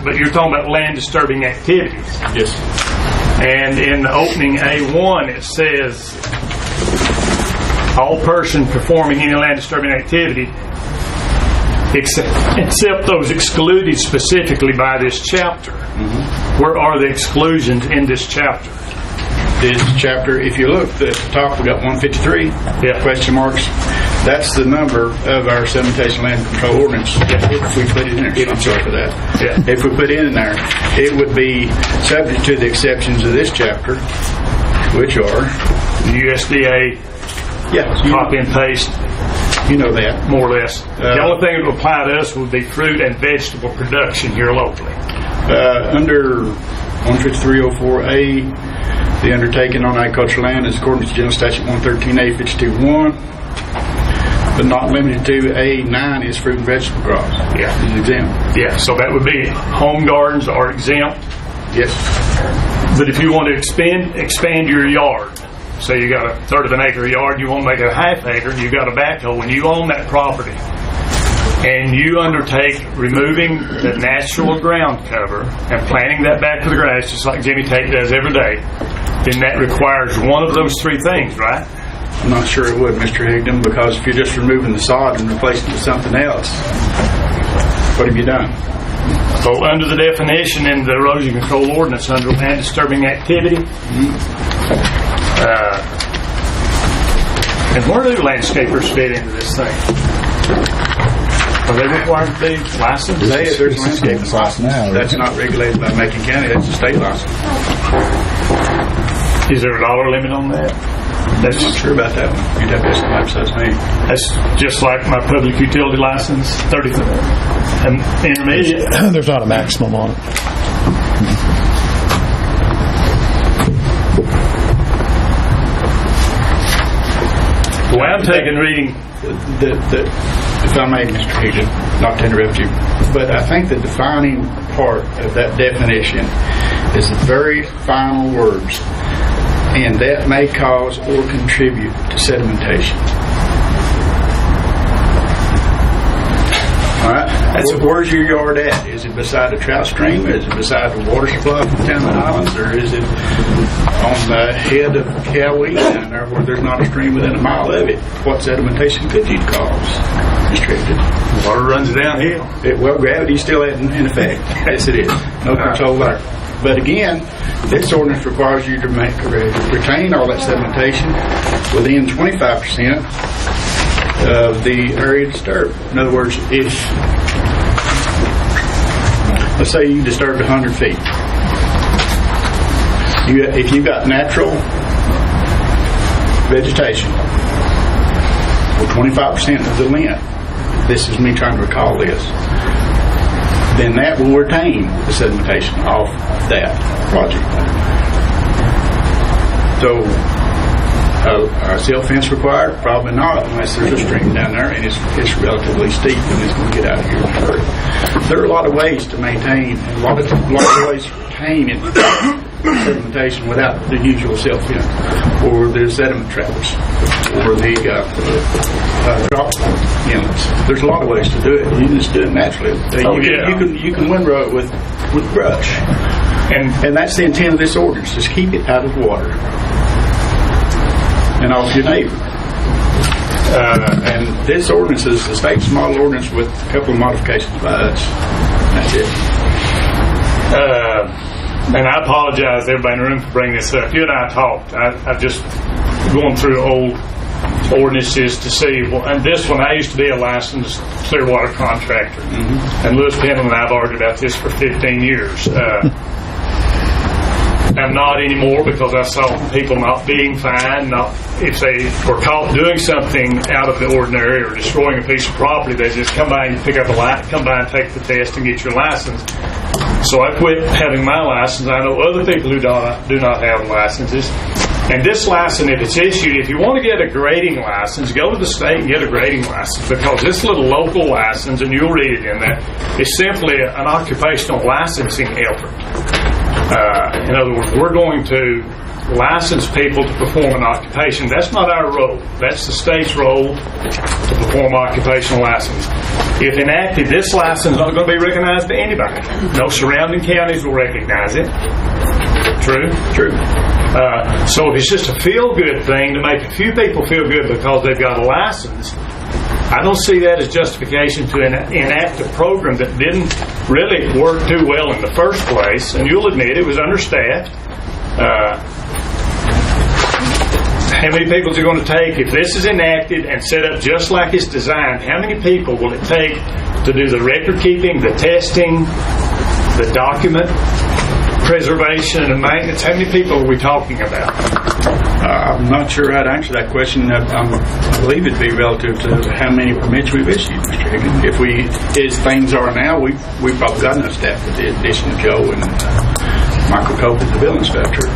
but you're talking about land disturbing activities. Yes. And in the opening A1, it says all person performing any land disturbing activity, except those excluded specifically by this chapter. Mm-hmm. Where are the exclusions in this chapter? This chapter, if you look at the top, we got 153 question marks. That's the number of our sedimentation land control ordinance. If we put it in there, I'm sorry for that. If we put it in there, it would be subject to the exceptions of this chapter, which are USDA. Copy and paste. You know that. More or less. The only thing that would apply to us would be fruit and vegetable production here locally. Under 15304A, the undertaking on agricultural land is according to General Statute 113A 52.1, but not limited to A9 is fruit and vegetable crops. Is exempt. So that would be home gardens are exempt. Yes. But if you want to expand your yard, say you got a third of an acre yard, you want to make it a half acre, and you got a backhoe, and you own that property, and you undertake removing the natural ground cover and planting that back to the grass, just like Jimmy Tate does every day, then that requires one of those three things, right? I'm not sure it would, Mr. Higdon, because if you're just removing the sod and replacing it with something else, what have you done? So under the definition in the erosion control ordinance under land disturbing activity, and where do landscapers fit into this thing? Are they required to be licensed? There's landscaping license. That's not regulated by Macon County. That's a state license. Is there a dollar limit on that? That's not sure about that one. You'd have to ask somebody besides me. That's just like my public utility license, 30 intermediate. There's not a maximum on it. The way I'm taking reading, if I may, Mr. Higdon, not to interrupt you, but I think the defining part of that definition is the very final words, and that may cause or contribute to sedimentation. All right? Where's your yard at? Is it beside a trout stream? Is it beside the water supply from Talon Islands? Or is it on the head of Cowee down there where there's not a stream within a mile of it? What sedimentation could you cause? Restricted. Water runs downhill. Well, gravity's still in effect. Yes, it is. No control there. But again, this ordinance requires you to retain all that sedimentation within 25% of the area disturbed. In other words, let's say you disturbed 100 feet. If you've got natural vegetation, or 25% of the length, this is me trying to recall this, then that will retain the sedimentation off that project. So, are silt fence required? Probably not, unless there's a stream down there and it's relatively steep and it's going to get out of here in a hurry. There are a lot of ways to maintain, and a lot of ways to retain sedimentation without the usual silt fence, or the sediment traps, or the drop inlets. There's a lot of ways to do it. You can just do it naturally. You can windrow it with brush, and that's the intent of this ordinance: just keep it out of water and off your neighbor. And this ordinance is the state's model ordinance with a couple of modifications by us. That's it. And I apologize to everybody in the room for bringing this up. You and I talked. I've just gone through old ordinances to see. And this one, I used to be a licensed clear water contractor. And Lewis Pendleton and I have argued about this for 15 years. I'm not anymore because I saw people not being fined. If they were caught doing something out of the ordinary or destroying a piece of property, they just come by and pick up come by and take the test and get your license. So I quit having my license. I know other people who do not have licenses. And this license, if it's issued, if you want to get a grading license, go to the state and get a grading license, because this little local license, and you'll read it in that, is simply an occupational licensing effort. In other words, we're going to license people to perform an occupation. That's not our role. That's the state's role to perform occupational license. If enacted, this license is not going to be recognized by anybody. No surrounding counties will recognize it. True? True. So if it's just a feel-good thing to make a few people feel good because they've got a license, I don't see that as justification to enact a program that didn't really work too well in the first place, and you'll admit it was understaffed. How many people is it going to take if this is enacted and set up just like it's designed? How many people will it take to do the record keeping, the testing, the document preservation and maintenance? How many people are we talking about? I'm not sure how to answer that question. I believe it'd be relative to how many permits we've issued, Mr. Higgins. If we, as things are now, we've probably got enough staff with the addition of Joe and Michael Cope as the bill inspector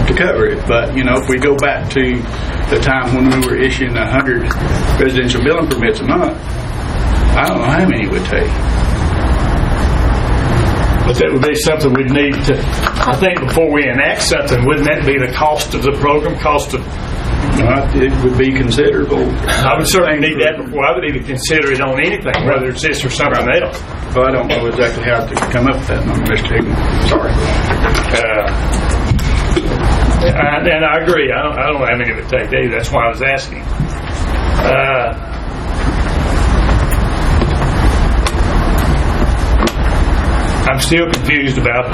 to cover it. But, you know, if we go back to the time when we were issuing 100 residential building permits a month, I don't know how many it would take. But that would be something we'd need to, I think, before we enact something, wouldn't that be the cost of the program, it would be considerable. I would certainly need that before I would even consider it on anything, whether it's this or something else. Well, I don't know exactly how to come up with that number, Mr. Higgins. Sorry. And I agree. I don't know how many it would take either. That's why I was asking. I'm still confused about,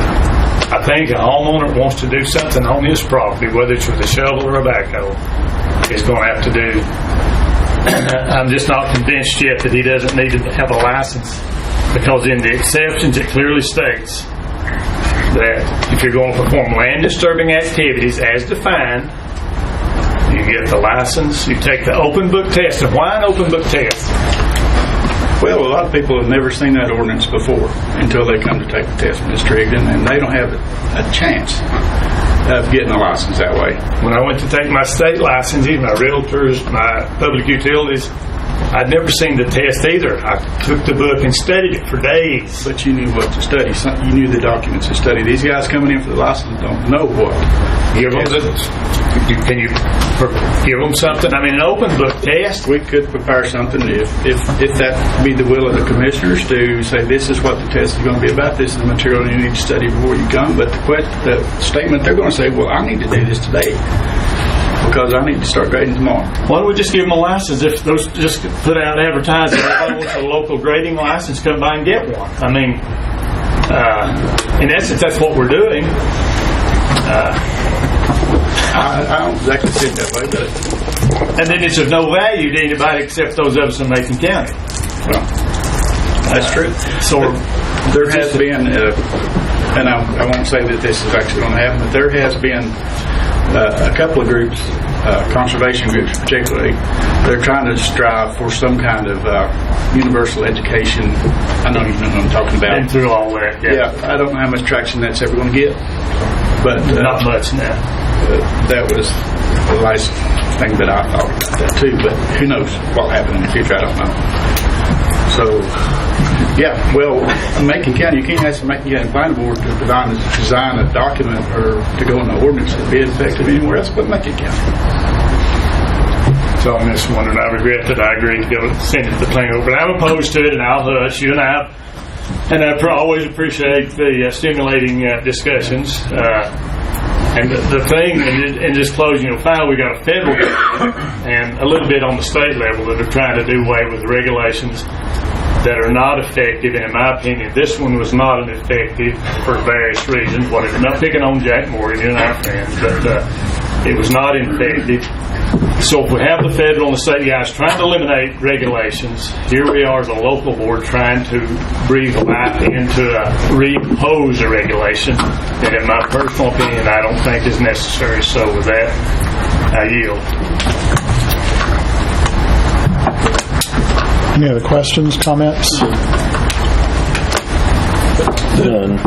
I think a homeowner wants to do something on his property, whether it's with a shovel or a backhoe, is going to have to do. I'm just not convinced yet that he doesn't need to have a license, because in the exceptions it clearly states that if you're going to perform land disturbing activities as defined, you get the license, you take the open book test. And why an open book test? Well, a lot of people have never seen that ordinance before until they come to take the test, Mr. Higdon, and they don't have a chance of getting a license that way. When I went to take my state licenses, my realtors, my public utilities, I'd never seen the test either. I took the book and studied it for days. But you knew what to study. You knew the documents to study. These guys coming in for the license don't know what. Can you give them something? I mean, an open book test? We could prepare something if that be the will of the commissioners to say this is what the test is going to be about. This is the material you need to study before you come. But the statement they're going to say, well, I need to do this today, because I need to start grading tomorrow. Why don't we just give them a license? If those just put out advertising, everybody wants a local grading license, come by and get one. I mean, in essence, that's what we're doing. I don't exactly see it that way, but... And then it's of no value to anybody except those of us in Macon County. Well, that's true. So there has been, and I won't say that this is actually going to happen, but there has been a couple of groups, conservation groups particularly, they're trying to strive for some kind of universal education. I know you know what I'm talking about. And through all that, yeah. I don't know how much traction that's ever going to get, but not much now. That was the last thing that I thought about that too, but who knows what will happen in the future, I don't know. So, yeah, well, Macon County, you can't ask the Macon County Planning Board to design a document or to go in the ordinance that be effective anywhere else but Macon County. So I'm just wondering, I regret that I agreed to go send it to the planning board, but I'm opposed to it, and I'll hush. You and I always appreciate the stimulating discussions. And the thing, and just closing, finally we got a federal government and a little bit on the state level that are trying to do away with regulations that are not effective. And in my opinion, this one was not effective for various reasons. Well, I'm not picking on Jack Morgan, you and our friends, but it was not effective. So if we have the federal and the state guys trying to eliminate regulations, here we are as a local board trying to breathe life into reimpose a regulation that, in my personal opinion, I don't think is necessary. So with that, I yield. Any other questions, comments? None.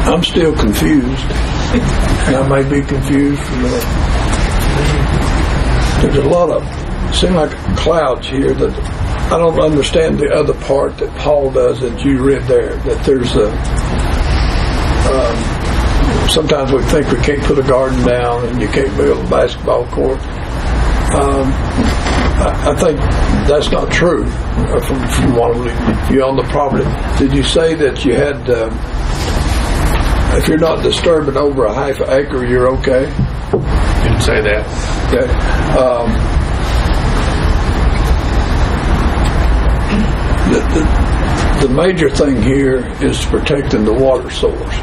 I'm still confused. And I may be confused from there's a lot of seem like clouds here that I don't understand the other part that Paul does that you read there, that there's sometimes we think we can't put a garden down and you can't build a basketball court. I think that's not true from what you own the property. Did you say that you had if you're not disturbing over a half an acre, you're okay? Didn't say that. Okay. The major thing here is protecting the water source.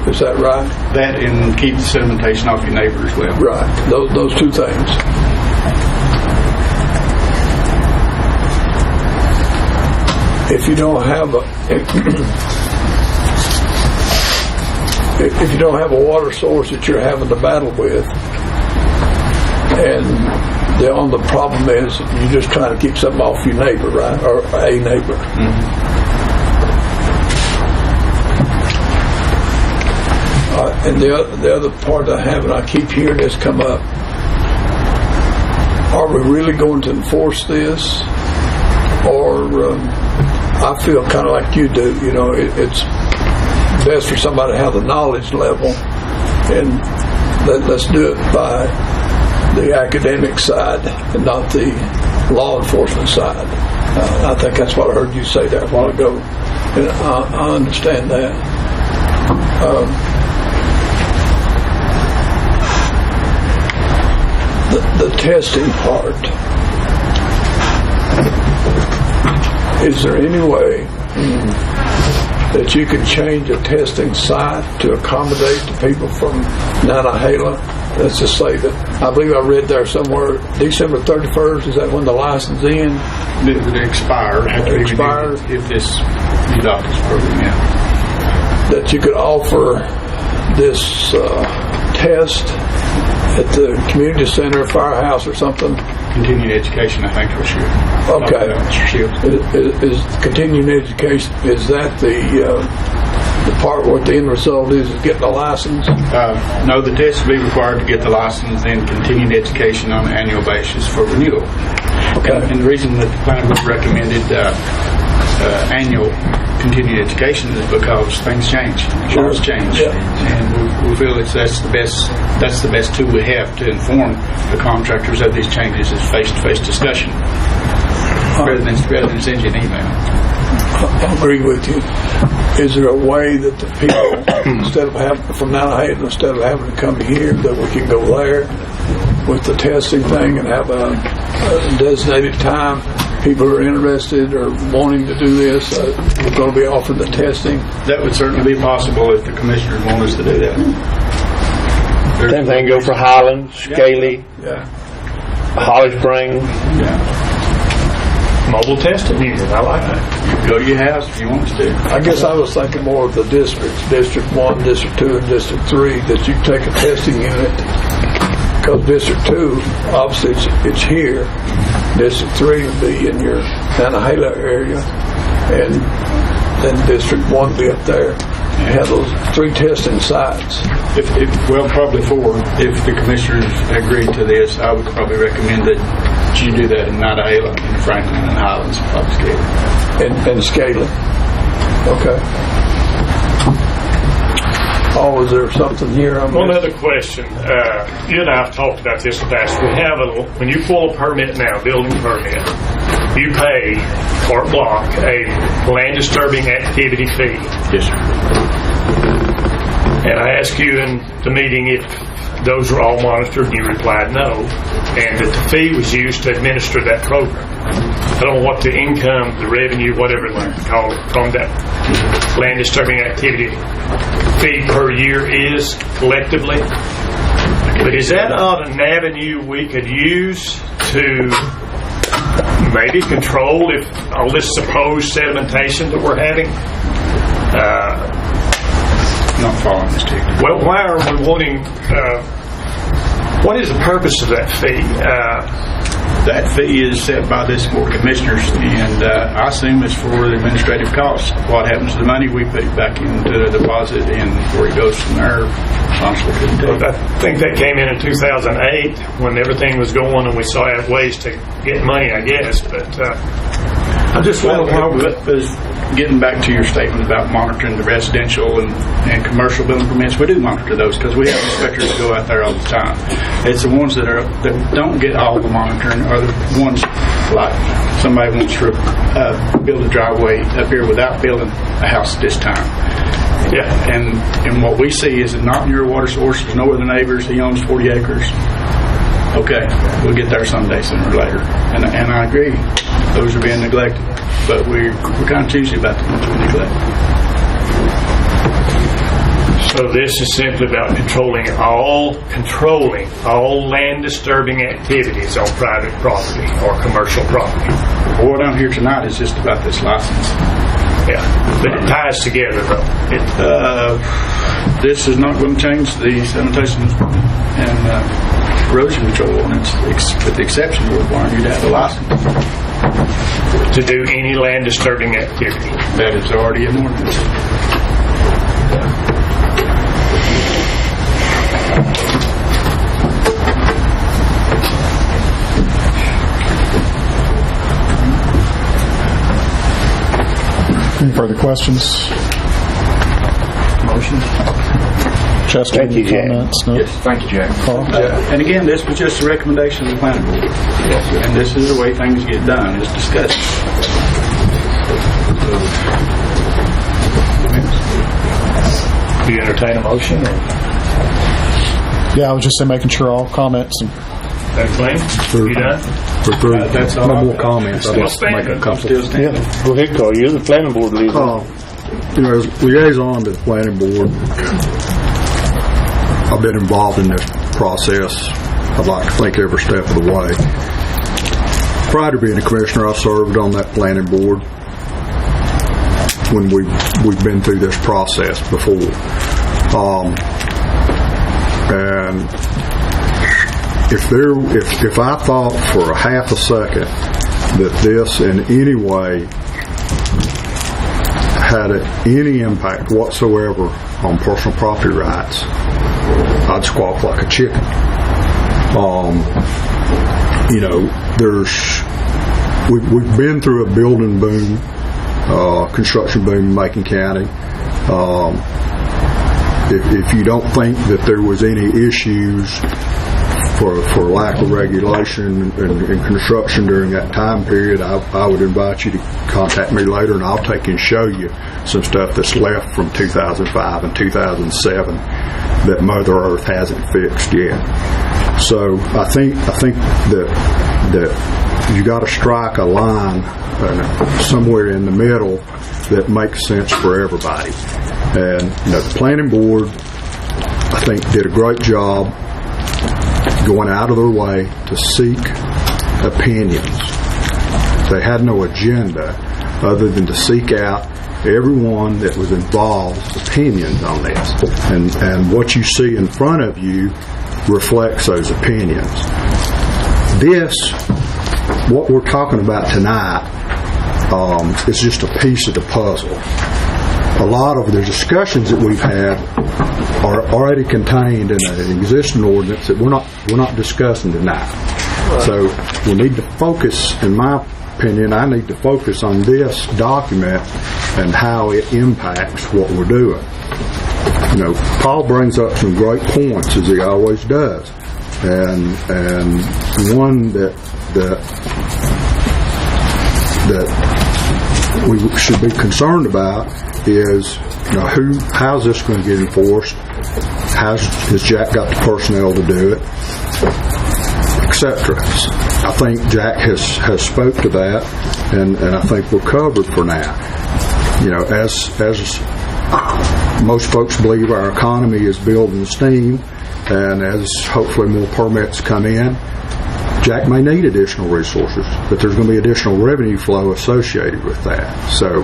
Is that right? That and keep the sedimentation off your neighbor as well. Right. Those two things. If you don't have if you don't have a water source that you're having to battle with, and the only problem is you're just trying to keep something off your neighbor, right, or a neighbor. And the other part I have, and I keep hearing this come up, are we really going to enforce this, or I feel kind of like you do, you know, it's best for somebody to have the knowledge level, and let's do it by the academic side and not the law enforcement side. I think that's what I heard you say there a while ago, and I understand that. The testing part, is there any way that you can change a testing site to accommodate the people from Nantahala? Let's just say that, I believe I read there somewhere, December 31st, is that when the license ends? It would expire after if this adopts this program, yeah. That you could offer this test at the community center, firehouse, or something? Continuing education, I think, for sure. Okay. Is continuing education, is that the part where the end result is getting a license? No, the test will be required to get the license, and continuing education on an annual basis for renewal. Okay. And the reason that the planning board recommended annual continuing education is because things change, laws change, and we feel that's the best tool we have to inform the contractors of these changes is face-to-face discussion rather than send you an email. I agree with you. Is there a way that the people, instead of having from Nantahala, instead of having to come here, that we can go there with the testing thing and have a designated time? People who are interested or wanting to do this, we're going to be offering the testing. That would certainly be possible if the commissioners want us to do that. Same thing go for Highland, Scaly, Holly Springs. Mobile testing unit, I like that. You can go to your house if you want to. I guess I was thinking more of the districts, District 1, District 2, and District 3, that you take a testing unit. Because District 2, obviously it's here. District 3 would be in your Nantahala area, and then District 1 would be up there. You have those 3 testing sites. Well, probably 4. If the commissioners agreed to this, I would probably recommend that you do that in Nantahala, in Franklin, and Highlands, probably Scaly. And Scaly. Okay. Oh, is there something here? One other question. You and I have talked about this in the past. We have when you pull a permit now, building permit, you pay or block a land disturbing activity fee. Yes, sir. And I asked you in the meeting if those were all monitored, and you replied no, and that the fee was used to administer that program. I don't know what the income, the revenue, whatever you like to call it, from that land disturbing activity fee per year is collectively. But is that not an avenue we could use to maybe control if all this supposed sedimentation that we're having? Not following this technique. Well, why are we wanting? What is the purpose of that fee? That fee is set by this board of commissioners, and I assume it's for the administrative costs. What happens to the money we put back into the deposit, and where it goes from there, honestly couldn't tell. I think that came in 2008 when everything was going, and we saw ways to get money, I guess. But I'm just wondering. Getting back to your statement about monitoring the residential and commercial building permits, we do monitor those because we have inspectors that go out there all the time. It's the ones that don't get all the monitoring are the ones like somebody wants to build a driveway up here without building a house at this time. Yeah, and what we see is that not near water sources, no other neighbors. He owns 40 acres. Okay, we'll get there someday, sooner or later. And I agree. those are being neglected. But we're kind of choosy about the ones we neglect. So this is simply about controlling all land disturbing activities on private property or commercial property. The board down here tonight is just about this license. Yeah, but it ties together though. This is not going to change the sanitation and erosion control ordinance, with the exception of requiring you to have a license to do any land disturbing activity. That is already an ordinance. Any further questions? Motion. Chester, Thank you, Jack. comments? No? Yes, thank you, Jack. Carl? And again, this was just a recommendation of the planning board. Yes, and this is the way things get done, is discussed. Do you entertain a motion? Or? Yeah, I was just making sure all comments. And Clean? You done? That's all. No more comments. I'd like to make a couple. Yeah, go ahead, Carl. You're the planning board leader. As liaison to the planning board, I've been involved in this process. I'd like to think every step of the way. Prior to being a commissioner, I served on that planning board when we've been through this process before. And if I thought for a half a second that this in any way had any impact whatsoever on personal property rights, I'd squawk like a chicken. We've been through a building boom, construction boom in Macon County. If you don't think that there was any issues for lack of regulation and construction during that time period, I would invite you to contact me later, and I'll take and show you some stuff that's left from 2005 and 2007 that Mother Earth hasn't fixed yet. So I think that you got to strike a line somewhere in the middle that makes sense for everybody. And the planning board, I think, did a great job going out of their way to seek opinions. They had no agenda other than to seek out everyone that was involved's opinions on this. And what you see in front of you reflects those opinions. What we're talking about tonight, is just a piece of the puzzle. A lot of the discussions that we've had are already contained in an existing ordinance that we're not discussing tonight. So we need to focus, in my opinion, I need to focus on this document and how it impacts what we're doing. Paul brings up some great points, as he always does, and one that we should be concerned about is, how's this going to get enforced? Has Jack got the personnel to do it, etc. I think Jack has spoke to that, and I think we're covered for now. As most folks believe, our economy is building steam, and as hopefully more permits come in, Jack may need additional resources, but there's going to be additional revenue flow associated with that. So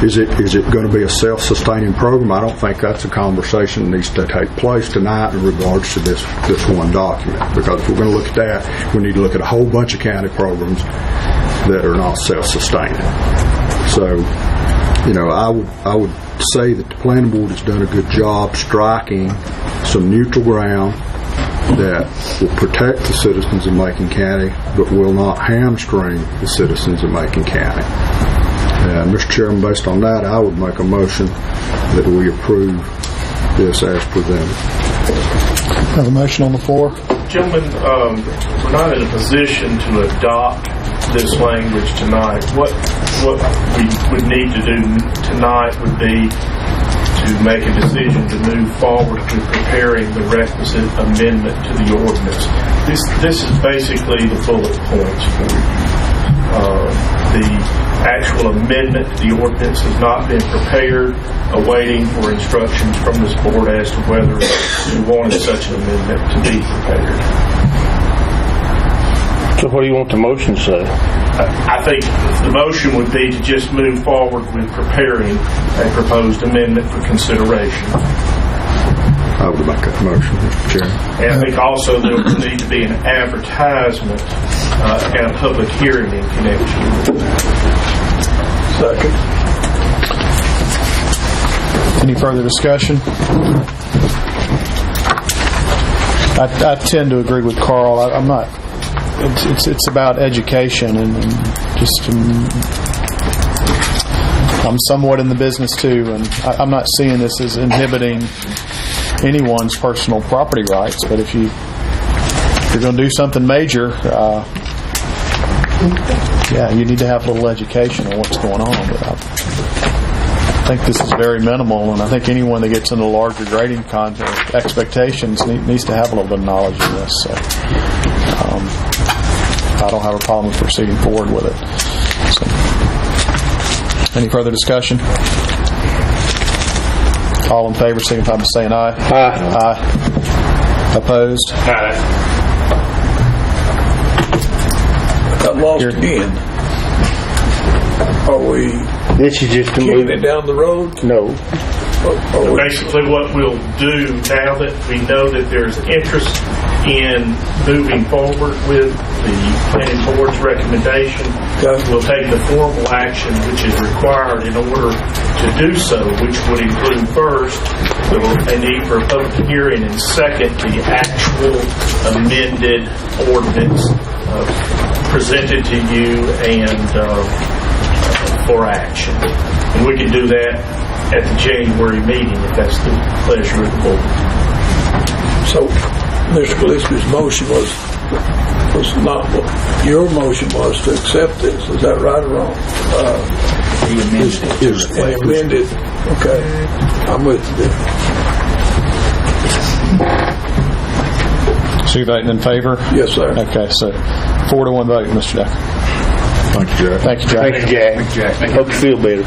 is it going to be a self-sustaining program? I don't think that's a conversation that needs to take place tonight in regards to this one document, because if we're going to look at that, we need to look at a whole bunch of county programs that are not self-sustaining. So, I would say that the planning board has done a good job striking some neutral ground that will protect the citizens of Macon County, but will not hamstring the citizens of Macon County. And Mr. Chairman, based on that, I would make a motion that we approve this as presented. Have a motion on the floor. Gentlemen, we're not in a position to adopt this language tonight. What we would need to do tonight would be to make a decision to move forward to preparing the requisite amendment to the ordinance. This is basically the bullet points for you. The actual amendment to the ordinance has not been prepared, awaiting for instructions from this board as to whether we wanted such an amendment to be prepared. So what do you want the motion to say? I think the motion would be to just move forward with preparing a proposed amendment for consideration. I would make that motion, Mr. Chairman. And I think also there would need to be an advertisement and a public hearing in connection with that. Second. Any further discussion? I tend to agree with Carl. I'm not. It's about education and just. I'm somewhat in the business too, and I'm not seeing this as inhibiting anyone's personal property rights. But if you're going to do something major, you need to have a little education on what's going on. But I think this is very minimal, and I think anyone that gets into larger grading expectations needs to have a little bit of knowledge of this. So I don't have a problem with proceeding forward with it. So, any further discussion? All in favor, signify by saying aye. Aye. Aye. Opposed? Aye. I got lost again. Are we This is just to kicking move it down the road? No. Basically what we'll do now that we know that there's interest in moving forward with the planning board's recommendation, we'll take the formal action which is required in order to do so, which would include first a need for a public hearing, and second, the actual amended ordinance presented to you and for action. And we can do that at the January meeting if that's the pleasure of the board. So, Mr. Gillespie's motion was not, your motion was to accept this. Is that right or wrong? He amended it. And amended. Okay. I'm with you. So you're voting in favor? Yes, sir. Okay, so 4-1 vote, Mr. Decker. Thank you, Jack. Thank you, Jack. Thank you, Jack. Hope you feel better.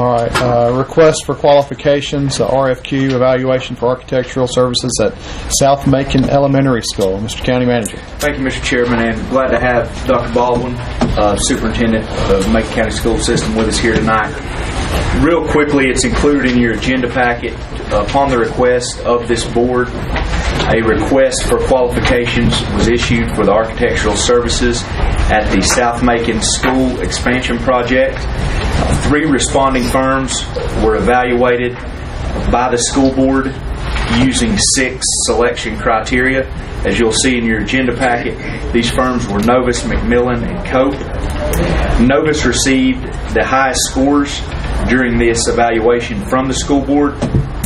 All right. Request for qualifications, RFQ, evaluation for architectural services at South Macon Elementary School. Mr. County Manager. Thank you, Mr. Chairman, and glad to have Dr. Baldwin, Superintendent of Macon County School System, with us here tonight. Real quickly, it's included in your agenda packet. Upon the request of this board, a request for qualifications was issued for the architectural services at the South Macon School Expansion Project. 3 responding firms were evaluated by the school board using 6 selection criteria. As you'll see in your agenda packet, these firms were Novus, McMillan, and Cope. Novus received the highest scores during this evaluation from the school board,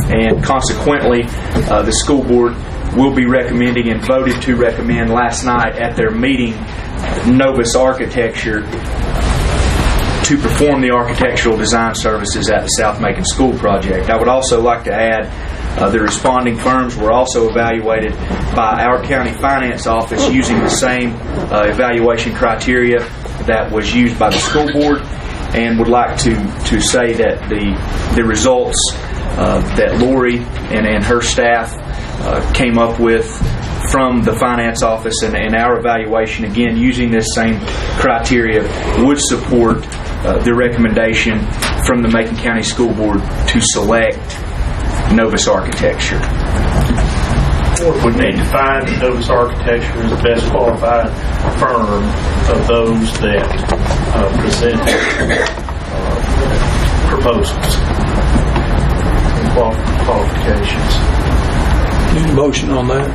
and consequently, the school board will be recommending and voted to recommend last night at their meeting Novus Architecture to perform the architectural design services at the South Macon School Project. I would also like to add the responding firms were also evaluated by our county finance office using the same evaluation criteria that was used by the school board, and would like to say that the results that Lori and her staff came up with from the finance office and our evaluation, again using this same criteria, would support the recommendation from the Macon County School Board to select Novus Architecture. We need to find that Novus Architecture is the best qualified firm of those that presented proposals and qualifications. Need a motion on that?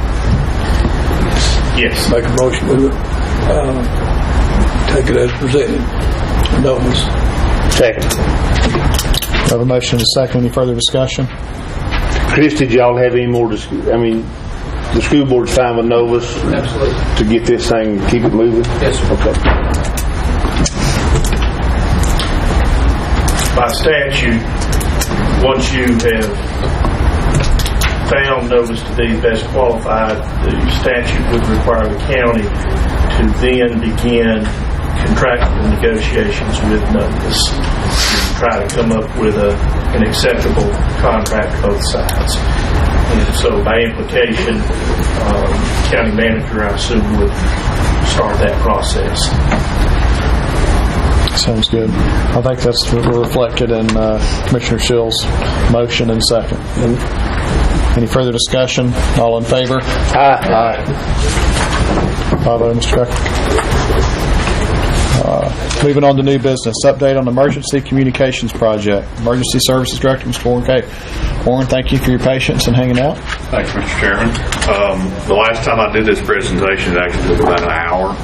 Yes. Make a motion with it. Take it as presented. Novus. Second. We have a motion and a second. Any further discussion? Chris, did y'all have any more the school board's fine with Novus? Absolutely. To get this thing, keep it moving? Yes, sir. Okay. By statute, once you have found Novus to be best qualified, the statute would require the county to then begin contractual negotiations with notice to try to come up with an acceptable contract for both sides. And so by implication, county manager, I assume, would start that process. Sounds good. I think that's reflected in Commissioner Shill's motion and second. Any further discussion? All in favor? Aye. Aye, Mr. Cook. Moving on to new business. Update on Emergency Communications Project. Emergency Services Director, Mr. Warren Cape. Warren, thank you for your patience and hanging out. Thanks, Mr. Chairman. The last time I did this presentation, it actually took about an hour.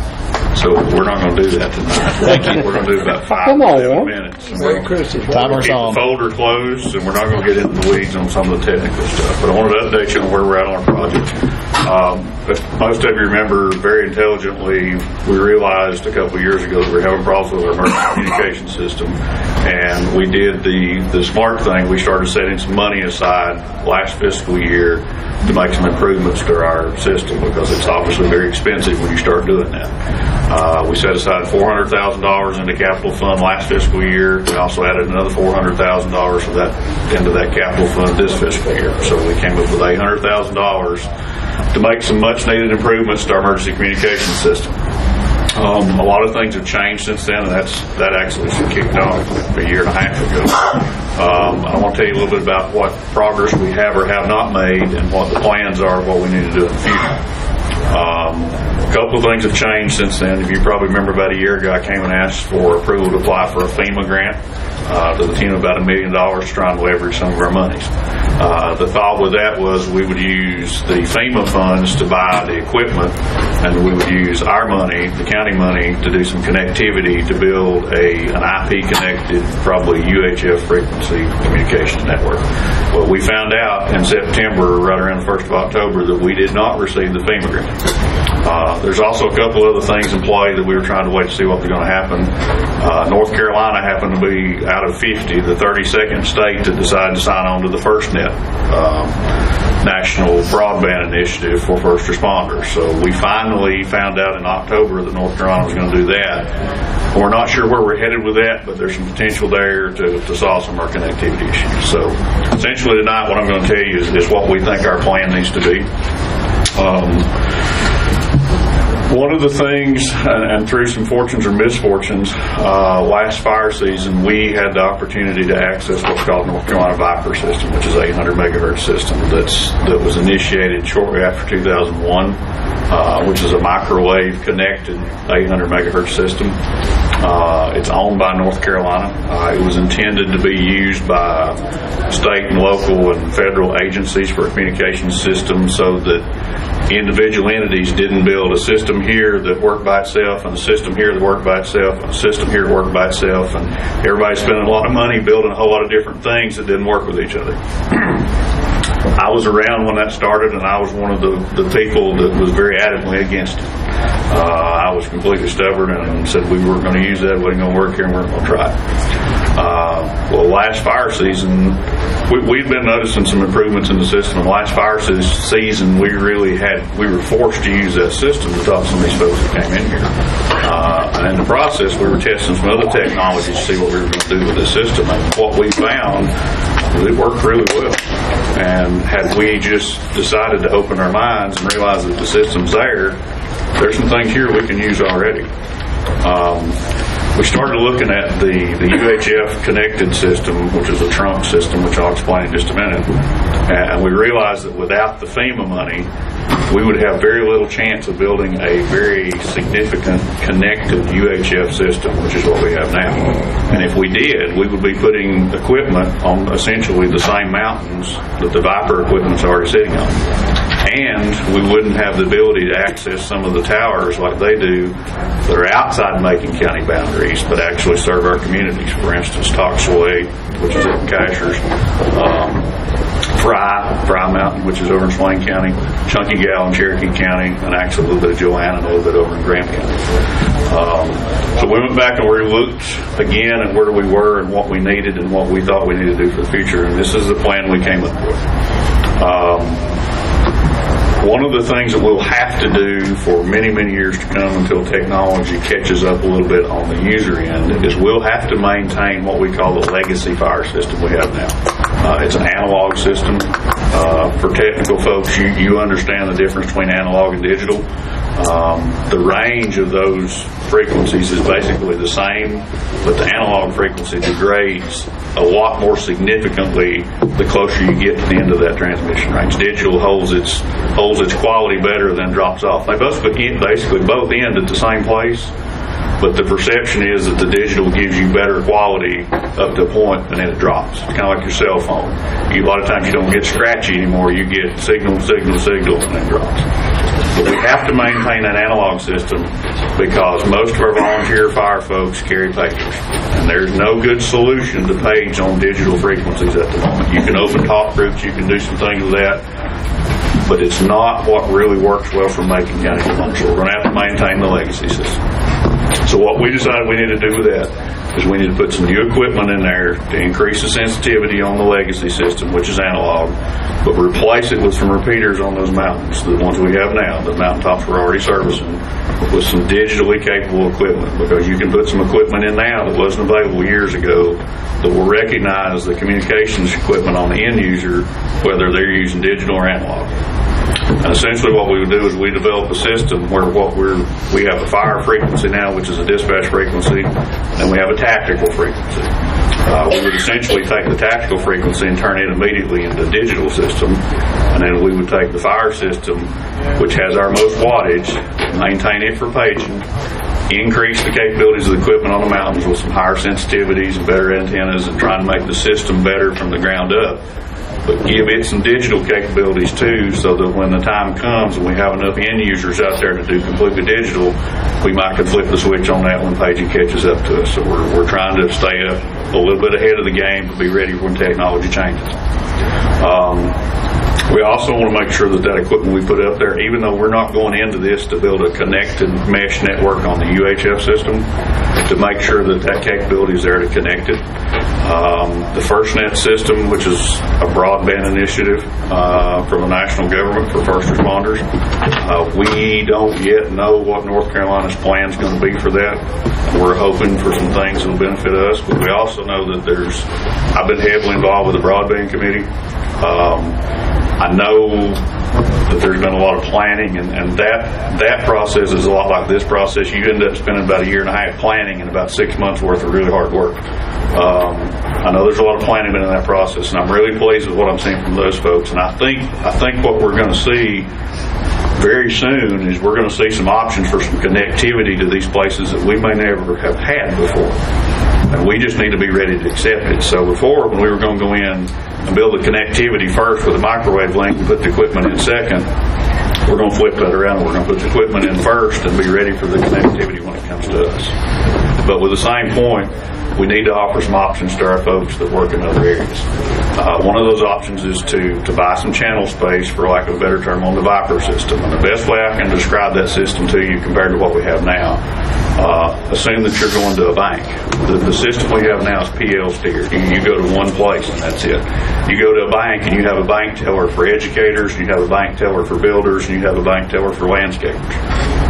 So we're not going to do that tonight. Thank you. We're going to do about 5 minutes. Timer's on. Keep the folder closed, and we're not going to get into the weeds on some of the technical stuff. But I wanted to update you on where we're at on our project. If most of you remember, very intelligently, we realized a couple of years ago that we were having problems with our emergency communication system, and we did the smart thing. We started setting some money aside last fiscal year to make some improvements to our system, because it's obviously very expensive when you start doing that. We set aside $400,000 into capital fund last fiscal year. We also added another $400,000 of that into that capital fund this fiscal year. So we came up with $800,000 to make some much needed improvements to our emergency communication system. A lot of things have changed since then, and that actually kicked off a year and a half ago. I want to tell you a little bit about what progress we have or have not made, and what the plans are, what we need to do in the future. A couple of things have changed since then. If you probably remember, about a year ago, I came and asked for approval to apply for a FEMA grant to the tune of about $1 million, trying to leverage some of our monies. The thought with that was we would use the FEMA funds to buy the equipment, and we would use our money, the county money, to do some connectivity to build an IP-connected, probably UHF frequency communications network. Well, we found out in September, right around the 1st of October, that we did not receive the FEMA grant. There's also a couple other things in play that we were trying to wait to see what was going to happen. North Carolina happened to be, out of 50, the 32nd state to decide to sign on to the FirstNet national broadband initiative for first responders. So we finally found out in October that North Carolina was going to do that. We're not sure where we're headed with that, but there's some potential there to solve some of our connectivity issues. So essentially tonight, what I'm going to tell you is what we think our plan needs to be. One of the things, and through some fortunes or misfortunes, last fire season we had the opportunity to access what's called North Carolina Viper system, which is an 800 megahertz system that was initiated shortly after 2001, which is a microwave connected 800 megahertz system. It's owned by North Carolina. It was intended to be used by state and local and federal agencies for a communication system, so that individual entities didn't build a system here that worked by itself, and a system here that worked by itself, and a system here that worked by itself, and everybody's spending a lot of money building a whole lot of different things that didn't work with each other. I was around when that started, and I was one of the people that was very adamantly against it. I was completely stubborn and said we weren't going to use that, it wasn't going to work here, and we weren't going to try it. Well, last fire season, we've been noticing some improvements in the system. Last fire season, we were forced to use that system to talk to some of these folks that came in here. And in the process, we were testing some other technologies to see what we were going to do with this system. And what we found was it worked really well. And had we just decided to open our minds and realize that the system's there's some things here we can use already. We started looking at the UHF connected system, which is a trunk system, which I'll explain in just a minute. And we realized that without the FEMA money, we would have very little chance of building a very significant connected UHF system, which is what we have now. And if we did, we would be putting equipment on essentially the same mountains that the Viper equipment's already sitting on. And we wouldn't have the ability to access some of the towers like they do that are outside Macon County boundaries, but actually serve our communities. For instance, Toxaway, which is up in Cashers, Fry Mountain, which is over in Swain County, Chunky Gal in Cherokee County, and actually a little bit of Joanna and a little bit over in Graham County. So we went back and we looked again at where we were and what we needed and what we thought we needed to do for the future, and this is the plan we came up with. One of the things that we'll have to do for many, many years to come until technology catches up a little bit on the user end is we'll have to maintain what we call the legacy fire system we have now. It's an analog system. For technical folks, you understand the difference between analog and digital. The range of those frequencies is basically the same, but the analog frequency degrades a lot more significantly the closer you get to the end of that transmission range. Digital holds its quality better than drops off. They basically both end at the same place, but the perception is that the digital gives you better quality up to a point and then it drops. It's kind of like your cell phone. A lot of times you don't get scratchy anymore. You get signal, and then it drops. But we have to maintain that analog system because most of our volunteer fire folks carry pagers. And there's no good solution to page on digital frequencies at the moment. You can open talk groups, you can do some things with that, but it's not what really works well for Macon County Commissioners. So we're going to have to maintain the legacy system. So what we decided we need to do with that is we need to put some new equipment in there to increase the sensitivity on the legacy system, which is analog, but replace it with some repeaters on those mountains, the ones we have now, the mountaintops we're already servicing, with some digitally capable equipment, because you can put some equipment in now that wasn't available years ago that will recognize the communications equipment on the end user, whether they're using digital or analog. And essentially what we would do is we develop a system where we have a fire frequency now, which is a dispatch frequency, and we have a tactical frequency. We would essentially take the tactical frequency and turn it immediately into a digital system, and then we would take the fire system, which has our most wattage, maintain it for paging, increase the capabilities of the equipment on the mountains with some higher sensitivities and better antennas, and try and make the system better from the ground up. But give it some digital capabilities too, so that when the time comes and we have enough end users out there to do completely digital, we might could flip the switch on that when paging catches up to us. So we're trying to stay up a little bit ahead of the game to be ready when technology changes. We also want to make sure that equipment we put up there, even though we're not going into this to build a connected mesh network on the UHF system, to make sure that capability is there to connect it. The FirstNet system, which is a broadband initiative from the national government for first responders, we don't yet know what North Carolina's plan is going to be for that. We're hoping for some things that will benefit us, but we also know that I've been heavily involved with the broadband committee. I know that there's been a lot of planning, and that process is a lot like this process. You end up spending about a year and a half planning and about 6 months worth of really hard work. I know there's a lot of planning in that process, and I'm really pleased with what I'm seeing from those folks. And I think what we're going to see very soon is we're going to see some options for some connectivity to these places that we may never have had before. And we just need to be ready to accept it. So before, when we were going to go in and build the connectivity first with a microwave link and put the equipment in second, we're going to flip that around. We're going to put the equipment in first and be ready for the connectivity when it comes to us. But with the same point, we need to offer some options to our folks that work in other areas. One of those options is to buy some channel space, for lack of a better term, on the Viper system. And the best way I can describe that system to you compared to what we have now, assume that you're going to a bank. The system we have now is PL steered. You go to one place and that's it. You go to a bank and you have a bank teller for educators, you have a bank teller for builders, and you have a bank teller for landscapers.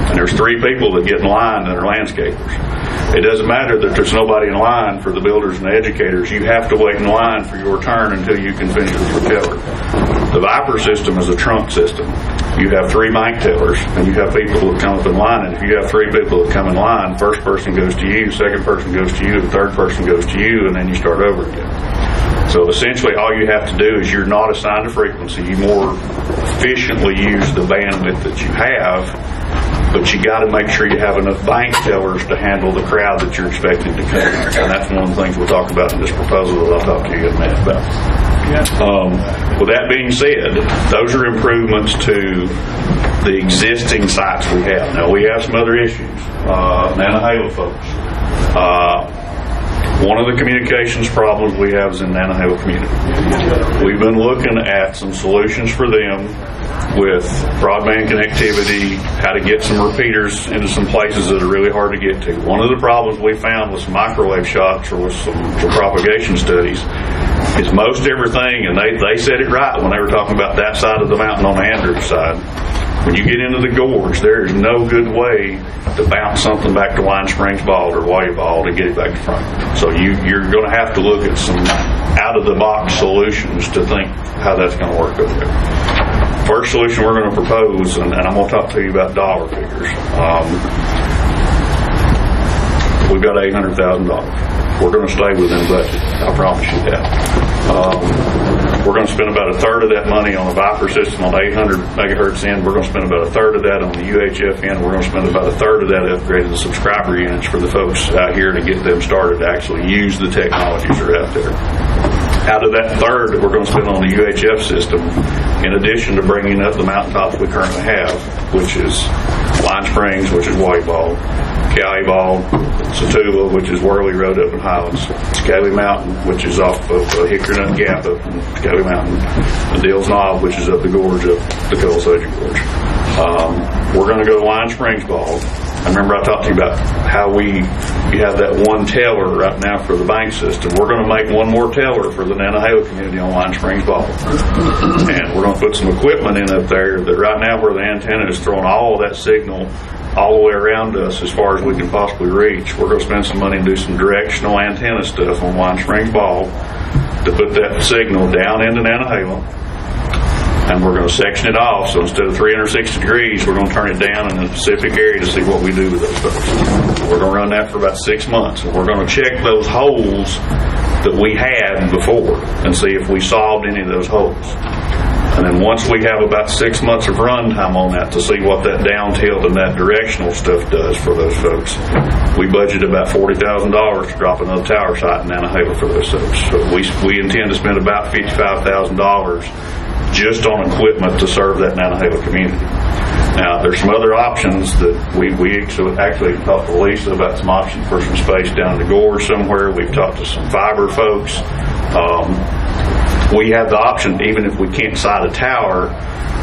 And there's three people that get in line that are landscapers. It doesn't matter that there's nobody in line for the builders and the educators. You have to wait in line for your turn until you can finish with your teller. The Viper system is a trunk system. You have three bank tellers, and you have people that come up in line, and if you have three people that come in line, first person goes to you, second person goes to you, the third person goes to you, and then you start over again. So essentially all you have to do is you're not assigned a frequency. You more efficiently use the bandwidth that you have, but you got to make sure you have enough bank tellers to handle the crowd that you're expecting to come. And that's one of the things we'll talk about in this proposal that I'll talk to you in a minute about. With that being said, those are improvements to the existing sites we have. Now, we have some other issues. Nantahala folks. One of the communications problems we have is in Nantahala community. We've been looking at some solutions for them with broadband connectivity, how to get some repeaters into some places that are really hard to get to. One of the problems we found with some microwave shots or with some propagation studies is most everything, and they said it right when they were talking about that side of the mountain on the Andrews side. When you get into the gorge, there is no good way to bounce something back to Wine Springs Bald or Wally Bald to get it back to front. So you're going to have to look at some out-of-the-box solutions to think how that's going to work over there. First solution we're going to propose, and I'm going to talk to you about dollar figures. We've got $800,000. We're going to stay within budget. I promise you that. We're going to spend about a third of that money on the Viper system on the 800 megahertz end. We're going to spend about a third of that on the UHF end. We're going to spend about a third of that upgrading the subscriber units for the folks out here to get them started to actually use the technologies that are out there. Out of that third that we're going to spend on the UHF system, in addition to bringing up the mountaintops we currently have, which is Wine Springs, which is White Ball, Cali Ball, Satula, which is Worley Road up in Highlands, Scaly Mountain, which is off of Hickory Nut Gap up in Scaly Mountain, and Dale's Knob, which is up the gorge, up the Cold-Soja Gorge. We're going to go to Wine Springs Ball. I remember I talked to you about how you have that one teller right now for the bank system. We're going to make one more teller for the Nantahala community on Wine Springs Ball. And we're going to put some equipment in up there that right now where the antenna is throwing all of that signal all the way around us as far as we can possibly reach. We're going to spend some money and do some directional antenna stuff on Wine Springs Ball to put that signal down into Nantahala. And we're going to section it off, so instead of 360 degrees, we're going to turn it down in the Pacific area to see what we do with those folks. We're going to run that for about 6 months, and we're going to check those holes that we had before and see if we solved any of those holes. And then once we have about 6 months of run time on that to see what that down tilt and that directional stuff does for those folks, we budget about $40,000 to drop another tower site in Nantahala for those folks. So we intend to spend about $55,000 just on equipment to serve that Nantahala community. Now, there's some other options that we actually talked to Lisa about some options for some space down in the gorge somewhere. We've talked to some fiber folks. We have the option, even if we can't site a tower,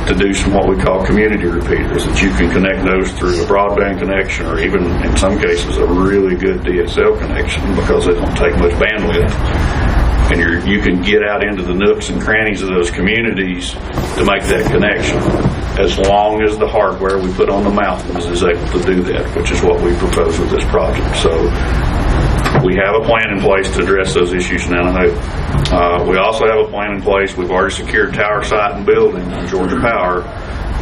to do some what we call community repeaters, that you can connect those through a broadband connection or even, in some cases, a really good DSL connection because they don't take much bandwidth. And you can get out into the nooks and crannies of those communities to make that connection, as long as the hardware we put on the mountains is able to do that, which is what we propose with this project. So we have a plan in place to address those issues in Nantahala. We also have a plan in place. We've already secured tower site and building on Georgia Power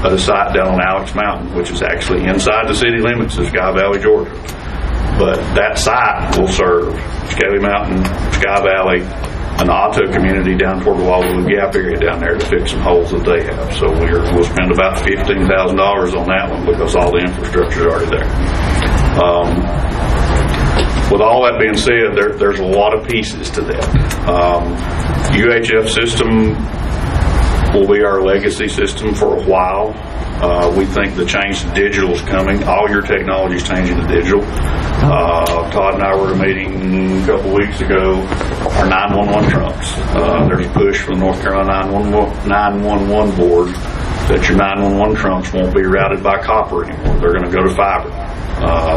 at a site down on Alex Mountain, which is actually inside the city limits of Sky Valley, Georgia. But that site will serve Scaly Mountain, Sky Valley, an auto community down toward the Wallwood Gap area down there to fix some holes that they have. So we'll spend about $15,000 on that one because all the infrastructure is already there. With all that being said, there's a lot of pieces to that. UHF system will be our legacy system for a while. We think the change to digital is coming. All your technology is changing to digital. Todd and I were at a meeting a couple weeks ago. Our 911 trunks. There's a push from the North Carolina 911 board that your 911 trunks won't be routed by copper anymore. They're going to go to fiber.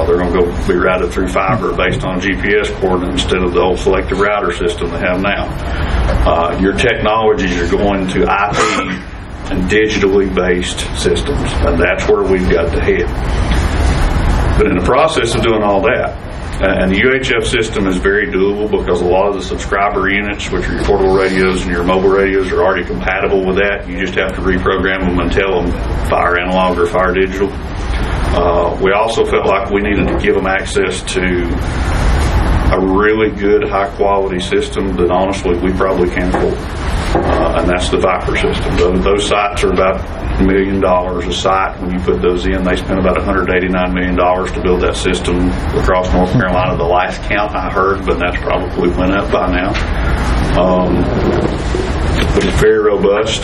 They're going to be routed through fiber based on GPS coordinates instead of the old selective router system they have now. Your technologies are going to IP and digitally based systems, and that's where we've got to head. But in the process of doing all that, and the UHF system is very doable because a lot of the subscriber units, which are your portable radios and your mobile radios, are already compatible with that. You just have to reprogram them and tell them fire analog or fire digital. We also felt like we needed to give them access to a really good high quality system that honestly we probably can't afford. And that's the Viper system. Those sites are about $1 million a site. When you put those in, they spent about $189 million to build that system across North Carolina. The last count I heard, but that's probably went up by now. But it's very robust.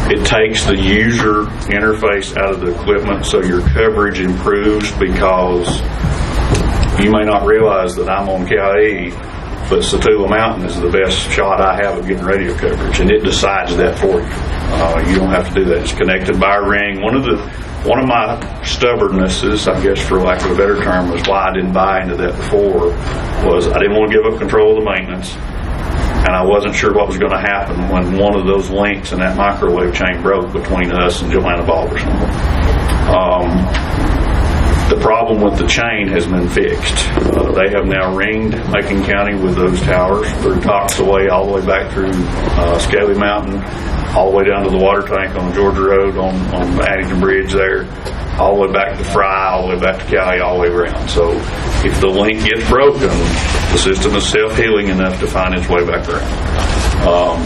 It takes the user interface out of the equipment so your coverage improves, because you may not realize that I'm on KIE, but Satula Mountain is the best shot I have of getting radio coverage, and it decides that for you. You don't have to do that. It's connected by a ring. One of my stubbornnesses, I guess for lack of a better term, was why I didn't buy into that before, was I didn't want to give up control of the maintenance. and I wasn't sure what was going to happen when one of those links in that microwave chain broke between us and Joanna Balderson. The problem with the chain has been fixed. They have now ringed Macon County with those towers through Toxaway all the way back through Scaly Mountain, all the way down to the water tank on Georgia Road on the Addington Bridge there, all the way back to Fry, all the way back to Cali, all the way around. So if the link gets broken, the system is self-healing enough to find its way back around.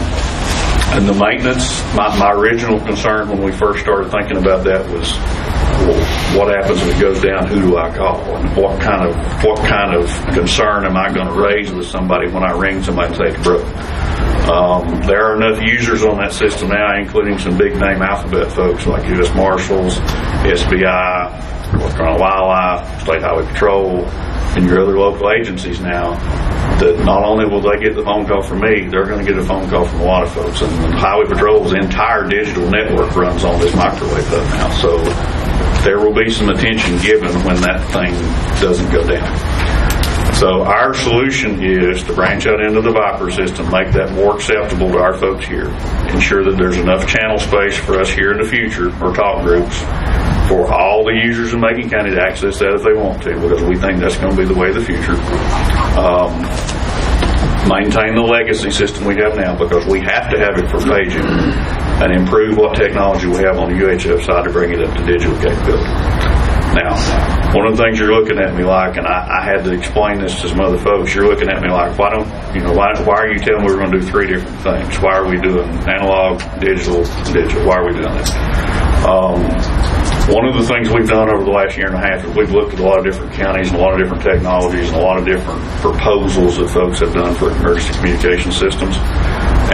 And the maintenance, my original concern when we first started thinking about that was, well, what happens if it goes down? Who do I call? And what kind of concern am I going to raise with somebody when I ring somebody and say it's broke? There are enough users on that system now, including some big name alphabet folks like U.S. Marshals, SBI, North Carolina Wildlife, State Highway Patrol, and your other local agencies now, that not only will they get the phone call from me, they're going to get a phone call from a lot of folks. And the Highway Patrol's entire digital network runs on this microwave hub now. So there will be some attention given when that thing doesn't go down. So our solution is to branch out into the Viper system, make that more acceptable to our folks here, ensure that there's enough channel space for us here in the future, or talk groups, for all the users in Macon County to access that if they want to, because we think that's going to be the way of the future. Maintain the legacy system we have now, because we have to have it for paging, and improve what technology we have on the UHF side to bring it up to digital capability. Now, one of the things you're looking at me like, and I had to explain this to some other folks, you're looking at me like, why are you telling me we're going to do three different things? Why are we doing analog, digital? Why are we doing that? One of the things we've done over the last year and a half is we've looked at a lot of different counties and a lot of different technologies and a lot of different proposals that folks have done for emergency communication systems.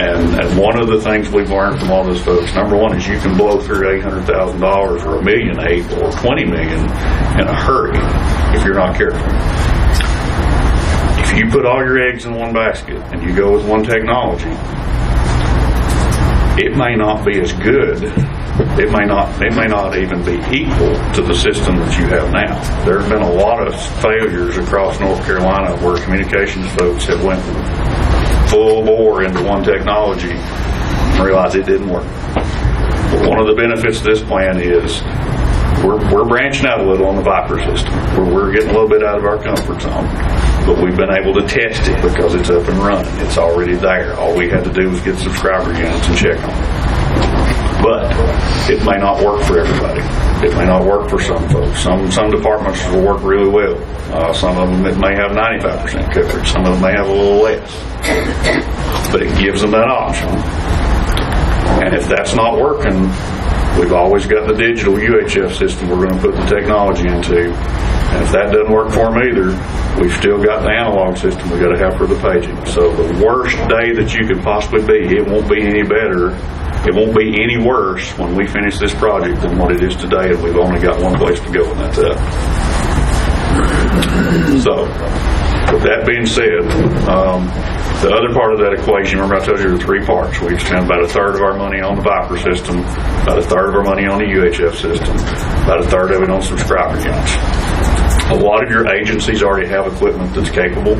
And one of the things we've learned from all those folks, number one, is you can blow through $800,000 or $1.8 million or $20 million in a hurry if you're not careful. If you put all your eggs in one basket and you go with one technology, it may not be as good. It may not even be equal to the system that you have now. There have been a lot of failures across North Carolina where communications folks have went full bore into one technology and realized it didn't work. But one of the benefits of this plan is we're branching out a little on the Viper system. We're getting a little bit out of our comfort zone, but we've been able to test it because it's up and running. It's already there. All we had to do was get subscriber units and check on it. But it may not work for everybody. It may not work for some folks. Some departments will work really well. Some of them it may have 95% coverage. Some of them may have a little less. But it gives them that option. And if that's not working, we've always got the digital UHF system we're going to put the technology into. And if that doesn't work for them either, we've still got the analog system we've got to have for the paging. So the worst day that you could possibly be, it won't be any better. It won't be any worse when we finish this project than what it is today, and we've only got one place to go, and that's up. So, with that being said, the other part of that equation, remember I told you there are three parts. We spend about a third of our money on the Viper system, about a third of our money on the UHF system, about a third of it on subscriber units. A lot of your agencies already have equipment that's capable.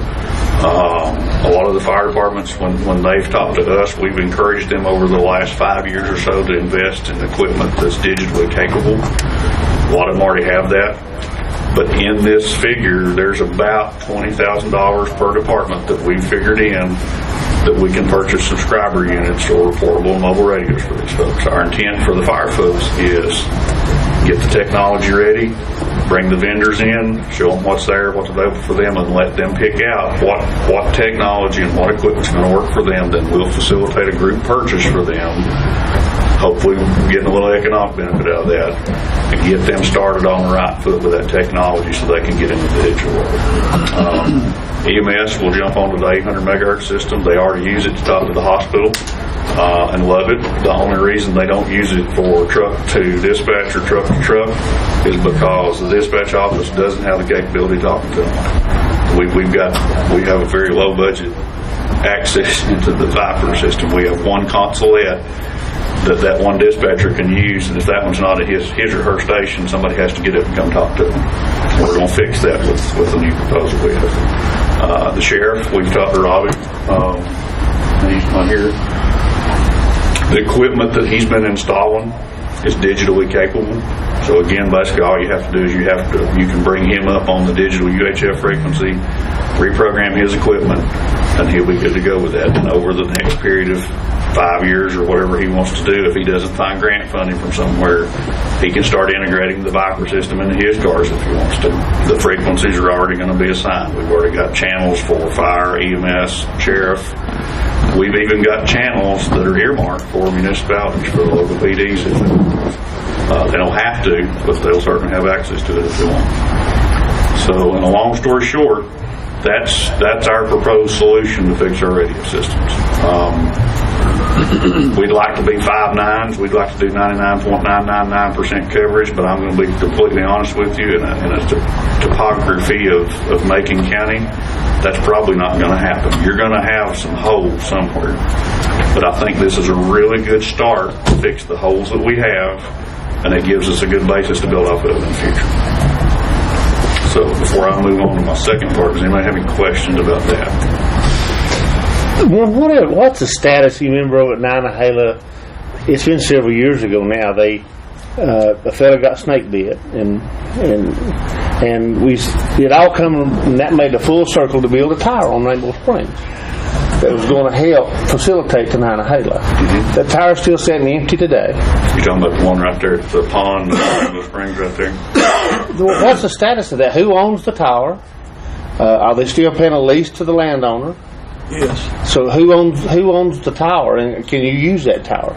A lot of the fire departments, when they've talked to us, we've encouraged them over the last 5 years or so to invest in equipment that's digitally capable. A lot of them already have that. But in this figure, there's about $20,000 per department that we've figured in that we can purchase subscriber units or portable mobile radios for these folks. Our intent for the fire folks is get the technology ready, bring the vendors in, show them what's there, what's available for them, and let them pick out what technology and what equipment's going to work for them. Then we'll facilitate a group purchase for them, hopefully getting a little economic benefit out of that, and get them started on the right foot with that technology so they can get into the digital world. EMS will jump onto the 800 megahertz system. They already use it to talk to the hospital and love it. The only reason they don't use it for truck to dispatch or truck to truck is because the dispatch office doesn't have the capability of talking to them. We have a very low budget access into the Viper system. We have one consulate that one dispatcher can use, and if that one's not at his or her station, somebody has to get up and come talk to them. We're going to fix that with the new proposal we have. The sheriff, we've talked to Robbie. He's not here. The equipment that he's been installing is digitally capable. So again, basically all you have to do is you can bring him up on the digital UHF frequency, reprogram his equipment, and he'll be good to go with that. And over the next period of 5 years or whatever he wants to do, if he doesn't find grant funding from somewhere, he can start integrating the Viper system into his cars if he wants to. The frequencies are already going to be assigned. We've already got channels for fire, EMS, sheriff. We've even got channels that are earmarked for municipalities, for the local PDs if they want. They don't have to, but they'll certainly have access to it if they want. So, in a long story short, that's our proposed solution to fix our radio systems. We'd like to be 5 nines. We'd like to do 99.999% coverage, but I'm going to be completely honest with you, in a topography of Macon County, that's probably not going to happen. You're going to have some holes somewhere, but I think this is a really good start to fix the holes that we have, and it gives us a good basis to build off of in the future. So before I move on to my second part, does anybody have any questions about that? Well, what's the status? You remember over at Nantahala? It's been several years ago now. A fella got snake bit, and it all come, and that made a full circle to build a tower on Rainbow Springs that was going to help facilitate to Nantahala. The tower's still sitting empty today. You're talking about the one right there at the pond, Rainbow Springs, right there. What's the status of that? Who owns the tower? Are they still paying a lease to the landowner? Yes. So who owns the tower, and can you use that tower?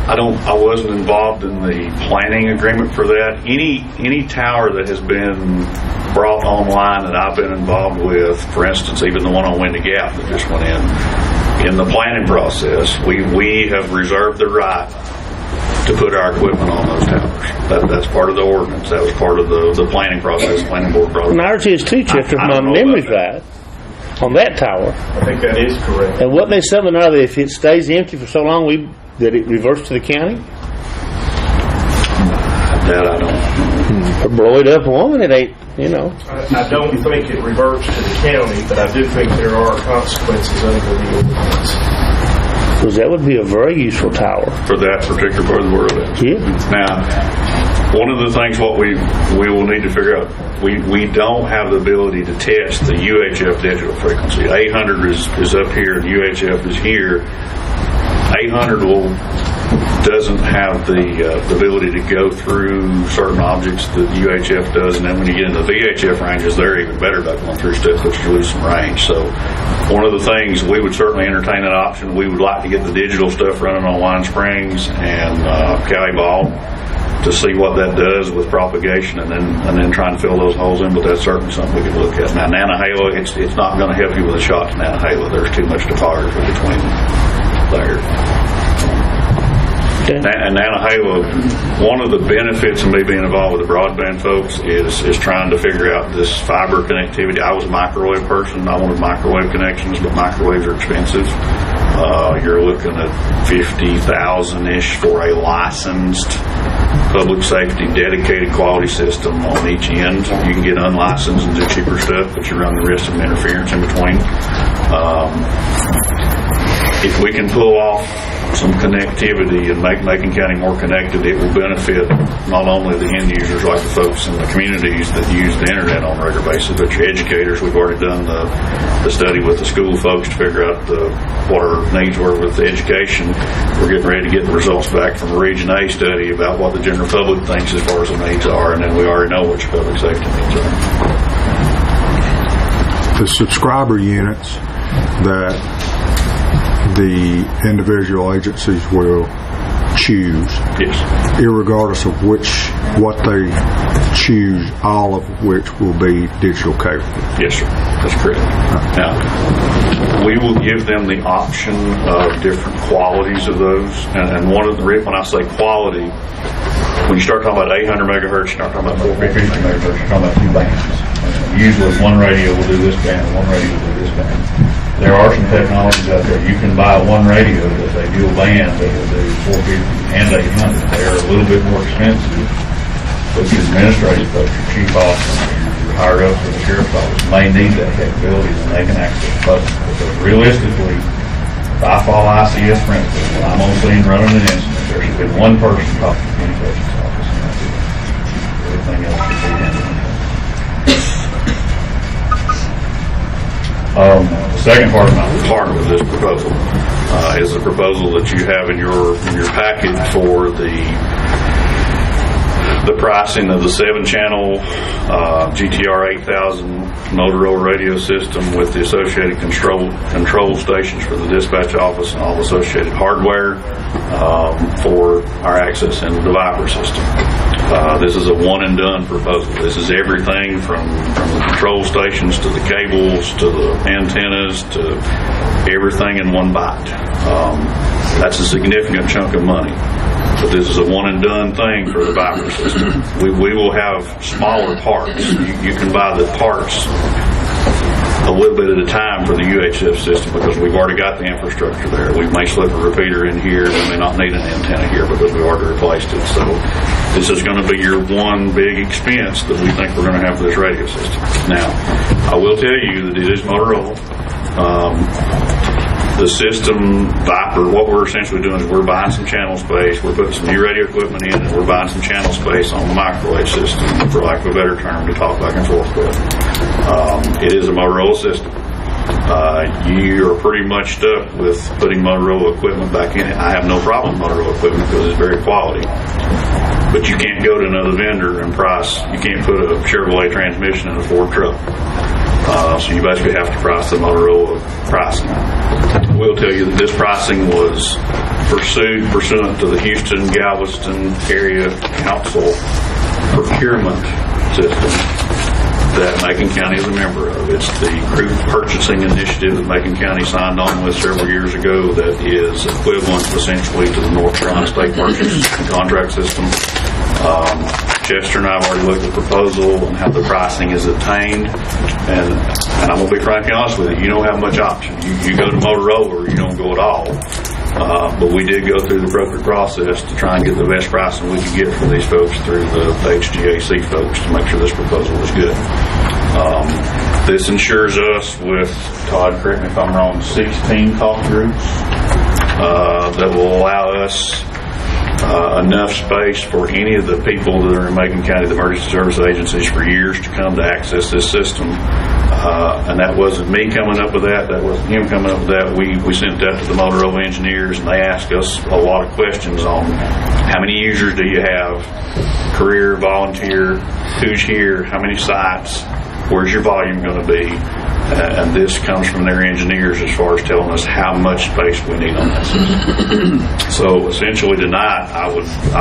I wasn't involved in the planning agreement for that. Any tower that has been brought online that I've been involved with, for instance, even the one on Windy Gap that just went in the planning process, we have reserved the right to put our equipment on those towers. That's part of the ordinance. That was part of the planning process. The planning board brought it. And ours is too, Chester, if my memory's right. On that tower. I think that is correct. And wasn't there something other, if it stays empty for so long, that it reverts to the county? That I don't. Or blow it up one, it ain't, I don't think it reverts to the county, but I do think there are consequences under the ordinance. Because that would be a very useful tower. For that particular part of the world. Yeah. Now, one of the things what we will need to figure out, we don't have the ability to test the UHF digital frequency. 800 is up here and UHF is here. 800 doesn't have the ability to go through certain objects that UHF does, and then when you get into the VHF ranges, they're even better about going through stuff that you lose some range. So one of the things, we would certainly entertain that option. We would like to get the digital stuff running on Wine Springs and Cali Ball to see what that does with propagation, and then try and fill those holes in, but that's certainly something we could look at. Now, Nantahala, it's not going to help you with a shot to Nantahala. There's too much topography between there. And Nantahala, one of the benefits of me being involved with the broadband folks is trying to figure out this fiber connectivity. I was a microwave person. I wanted microwave connections, but microwaves are expensive. You're looking at $50,000-ish for a licensed public safety dedicated quality system on each end. You can get unlicensed and do cheaper stuff, but you run the risk of interference in between. If we can pull off some connectivity and make Macon County more connected, it will benefit not only the end users like the folks in the communities that use the internet on a regular basis, but your educators. We've already done the study with the school folks to figure out what our needs were with the education. We're getting ready to get the results back from the Region A study about what the general public thinks as far as the needs are, and then we already know what your public safety needs are. The subscriber units that the individual agencies will choose, yes, irregardless of what they choose, all of which will be digital capable. Yes, sir. That's correct. Now, we will give them the option of different qualities of those, and one of the, when I say quality, when you start talking about 800 megahertz, you start talking about 450 megahertz, you're talking about two bands. Usually one radio will do this band, one radio will do this band. There are some technologies out there. You can buy one radio that's a dual band that will do 450 and 800. They're a little bit more expensive, but the administrative folks, your chief officer, your higher ups of the sheriff's office may need that capability, and they can access both. Because realistically, I follow ICS principles. When I'm on scene running an incident, there should be one person talking to the communications office, and that's it. Everything else should be handled. The second part of this proposal is the proposal that you have in your packet for the pricing of the 7-channel GTR 8000 Motorola radio system with the associated control stations for the dispatch office and all the associated hardware for our access into the Viper system. This is a one-and-done proposal. This is everything from the control stations to the cables to the antennas to everything in one bite. That's a significant chunk of money. But this is a one-and-done thing for the Viper system. We will have smaller parts. You can buy the parts a little bit at a time for the UHF system because we've already got the infrastructure there. We may slip a repeater in here. We may not need an antenna here because we've already replaced it. So this is going to be your one big expense that we think we're going to have for this radio system. Now, I will tell you that it is Motorola. The system, Viper, what we're essentially doing is we're buying some channel space, we're putting some new radio equipment in, and we're buying some channel space on the microwave system, for lack of a better term, to talk back and forth with. It is a Motorola system. You are pretty much stuck with putting Motorola equipment back in it. I have no problem with Motorola equipment because it's very quality. But you can't go to another vendor and price. You can't put a Chevrolet transmission in a Ford truck. So you basically have to price the Motorola pricing. I will tell you that this pricing was pursuant to the Houston Galveston Area Council procurement system that Macon County is a member of. It's the group purchasing initiative that Macon County signed on with several years ago that is equivalent essentially to the North Carolina State Purchase Contract System. Chester and I have already looked at the proposal and how the pricing is obtained, and I'm going to be frankly honest with you, you don't have much option. You go to Motorola or you don't go at all. But we did go through the appropriate process to try and get the best pricing we could get from these folks through the HGAC folks to make sure this proposal was good. This ensures us with, Todd, correct me if I'm wrong, 16 talk groups that will allow us enough space for any of the people that are in Macon County, the emergency service agencies, for years to come to access this system. And that wasn't me coming up with that. That wasn't him coming up with that. We sent that to the Motorola engineers, and they asked us a lot of questions on how many users do you have, career, volunteer, who's here, how many sites, where's your volume going to be. And this comes from their engineers as far as telling us how much space we need on that system. So essentially tonight, I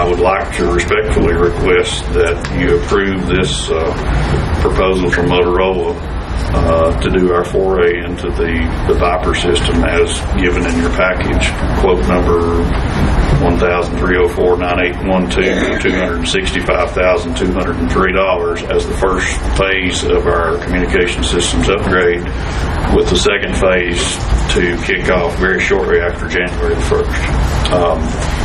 would like to respectfully request that you approve this proposal from Motorola to do our foray into the Viper system as given in your package. Quote number 1,304,9812 for $265,203 as the first phase of our communication systems upgrade, with the second phase to kick off very shortly after January the 1st.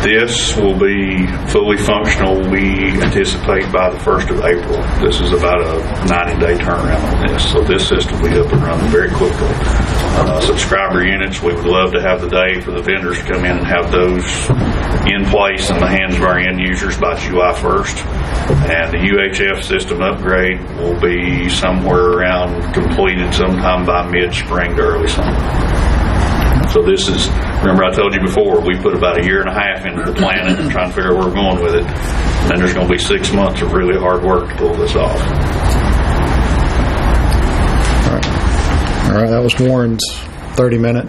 This will be fully functional, we anticipate, by the 1st of April. This is about a 90-day turnaround on this. So this system will be up and running very quickly. Subscriber units, we would love to have the day for the vendors to come in and have those in place in the hands of our end users by July 1st. And the UHF system upgrade will be somewhere around completed sometime by mid-spring to early summer. So this is, remember I told you before, we put about a year and a half into the planning and trying to figure out where we're going with it. And then there's going to be 6 months of really hard work to pull this off. All right, that was Warren's 30-minute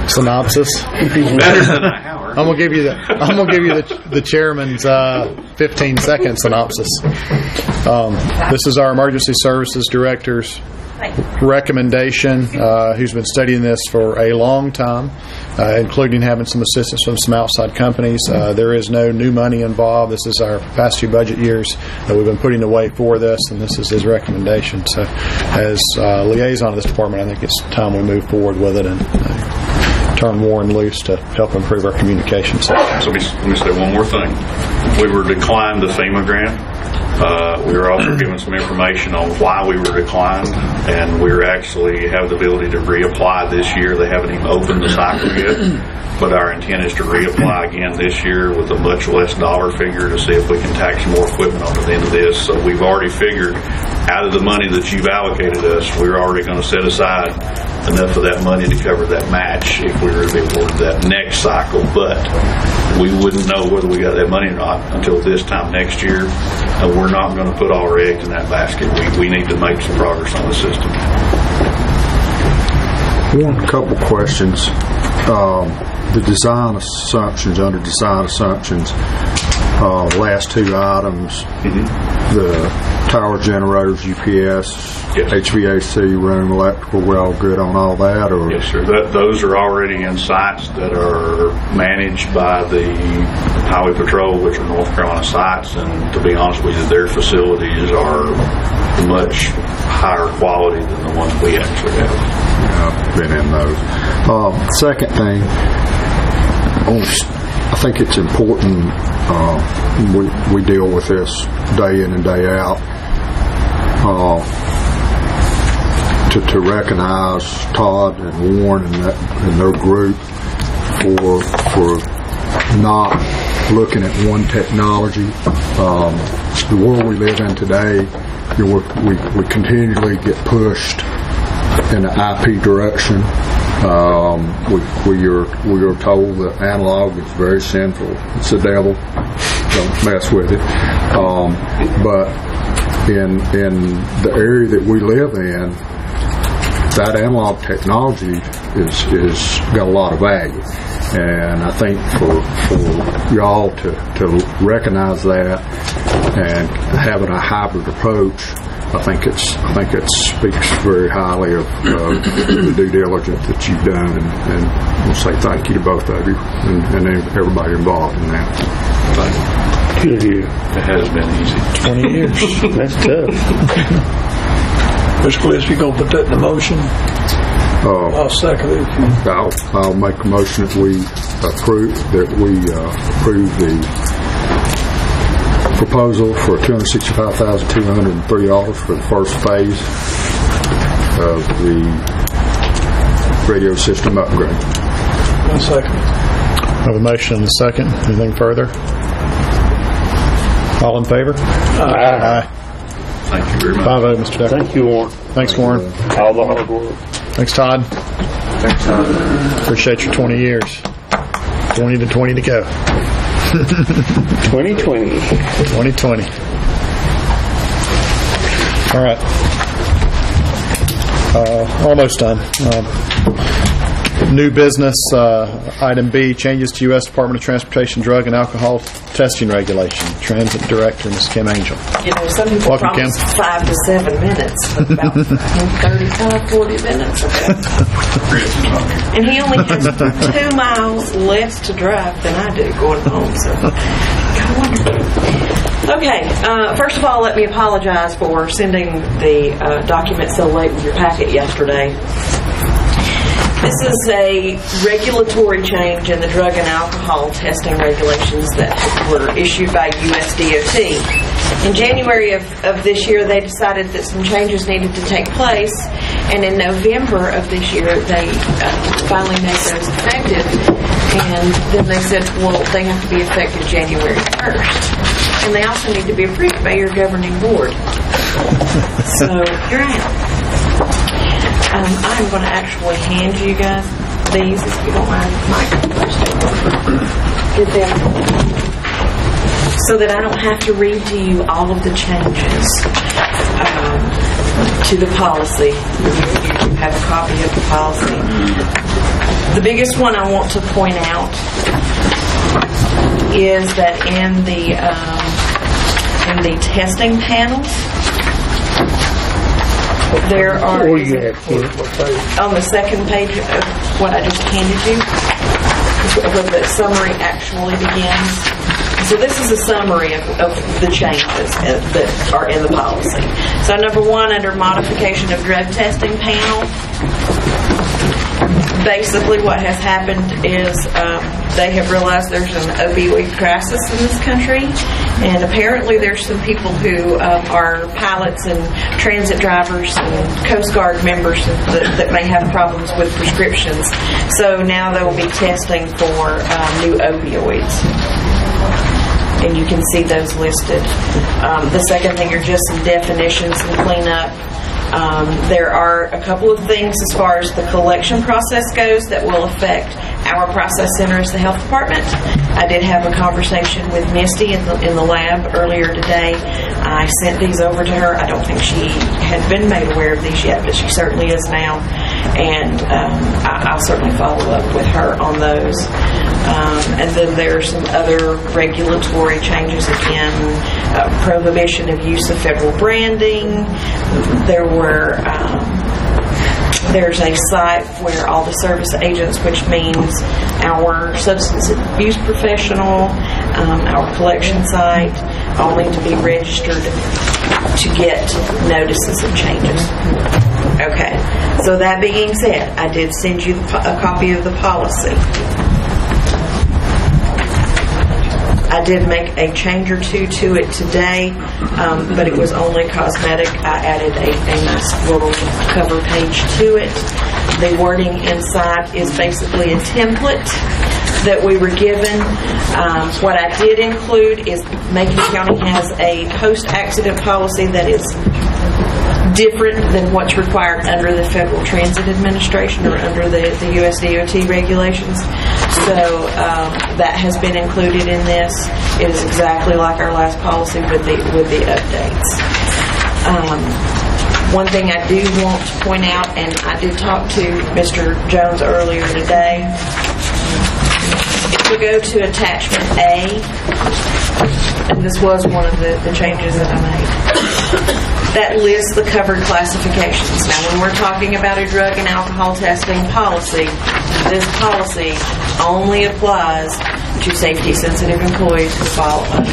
synopsis. Better than an hour. I'm gonna give you the chairman's 15-second synopsis. This is our emergency services director's recommendation, who's been studying this for a long time, including having some assistance from some outside companies. There is no new money involved. This is our past 2 budget years that we've been putting away for this, and this is his recommendation. So as liaison of this department, I think it's time we move forward with it and turn Warren loose to help improve our communication system. So let me say one more thing. If we were declined the FEMA grant, We were also given some information on why we were declined, and we actually have the ability to reapply this year. They haven't even opened the cycle yet, but our intent is to reapply again this year with a much less dollar figure to see if we can tack some more equipment onto the end of this. So we've already figured out of the money that you've allocated us, we're already going to set aside enough of that money to cover that match if we were to be awarded that next cycle. But we wouldn't know whether we got that money or not until this time next year. And we're not going to put all our eggs in that basket. We need to make some progress on the system. One couple questions. The design assumptions, under design assumptions, last two items, the tower generators, UPS, HVAC, room electrical, we're all good on all that? Or? Yes, sir. Those are already in sites that are managed by the Highway Patrol, which are North Carolina sites, and to be honest with you, their facilities are much higher quality than the ones we actually have. I've been in those. Second thing, I think it's important, we deal with this day in and day out, to recognize Todd and Warren and their group for not looking at one technology. The world we live in today, we continually get pushed in the IP direction. We are told that analog is very sinful. It's the devil. Don't mess with it. But in the area that we live in, that analog technology is got a lot of value. And I think for y'all to recognize that and having a hybrid approach, I think it speaks very highly of the due diligence that you've done, and we'll say thank you to both of you and everybody involved in that. Thank you. Good year. It has been easy. 20 years. That's tough. Mr. Cliff, you gonna put that in the motion? I'll second it. I'll make a motion that we approve the proposal for $265,203 for the first phase of the radio system upgrade. I'll second. I have a motion and a second. Anything further? All in favor? Aye. Thank you very much. 5-0, Mr. Decker. Thank you, Warren. Thanks, Warren. All the hard work. Thanks, Todd. Thanks, Todd. Appreciate your 20 years. 20 to go. 2020. All right. Almost done. New business, item B, changes to U.S. Department of Transportation drug and alcohol testing regulation. Transit Director, Ms. Kim Angel. You know, some people Welcome, promise Kim. 5 to 7 minutes, but about 35, 40 minutes of that. And he only has 2 miles less to drive than I do going home, so kind of wonderful. Okay, first of all, let me apologize for sending the document so late with your packet yesterday. This is a regulatory change in the drug and alcohol testing regulations that were issued by USDOT. In January of this year, they decided that some changes needed to take place, and in November of this year, they finally made those effective, and then they said, well, they have to be effective January 1st. And they also need to be approved by your governing board. So, here I am. I'm going to actually hand you guys these, if you don't mind, Mike. Get them. So that I don't have to read to you all of the changes to the policy. You have a copy of the policy. The biggest one I want to point out is that in the testing panels, there are, on the second page of what I just handed you, where the summary actually begins. So this is a summary of the changes that are in the policy. So number 1, under modification of drug testing panel, basically what has happened is they have realized there's an opioid crisis in this country, and apparently there's some people who are pilots and transit drivers and Coast Guard members that may have problems with prescriptions. So now they will be testing for new opioids. And you can see those listed. The second thing are just some definitions and cleanup. There are a couple of things as far as the collection process goes that will affect our process center as the health department. I did have a conversation with Misty in the lab earlier today. I sent these over to her. I don't think she had been made aware of these yet, but she certainly is now. And I'll certainly follow up with her on those. And then there are some other regulatory changes again, prohibition of use of federal branding. There's a site where all the service agents, which means our substance abuse professional, our collection site, all need to be registered to get notices of changes. Okay, so that being said, I did send you a copy of the policy. I did make a change or two to it today, but it was only cosmetic. I added a nice little cover page to it. The wording inside is basically a template that we were given. What I did include is Macon County has a post-accident policy that is different than what's required under the Federal Transit Administration or under the US DOT regulations. So that has been included in this. It is exactly like our last policy with the updates. One thing I do want to point out, and I did talk to Mr. Jones earlier today, if we go to attachment A, and this was one of the changes that I made, that lists the covered classifications. Now, when we're talking about a drug and alcohol testing policy, this policy only applies to safety-sensitive employees who fall under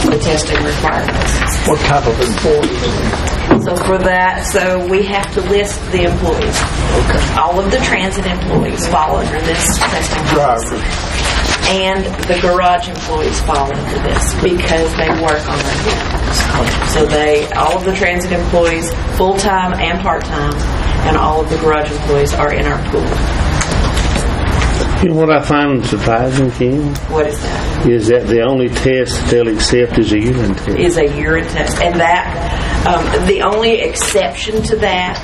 the testing requirements. What type of employees? So for that, we have to list the employees. Okay. All of the transit employees fall under this testing policy. And the garage employees fall under this because they work on their vehicles. So all of the transit employees, full-time and part-time, and all of the garage employees are in our pool. You know what I find surprising, Kim? What is that? Is that the only test that they'll accept is a urine test. Is a urine test. And that, the only exception to that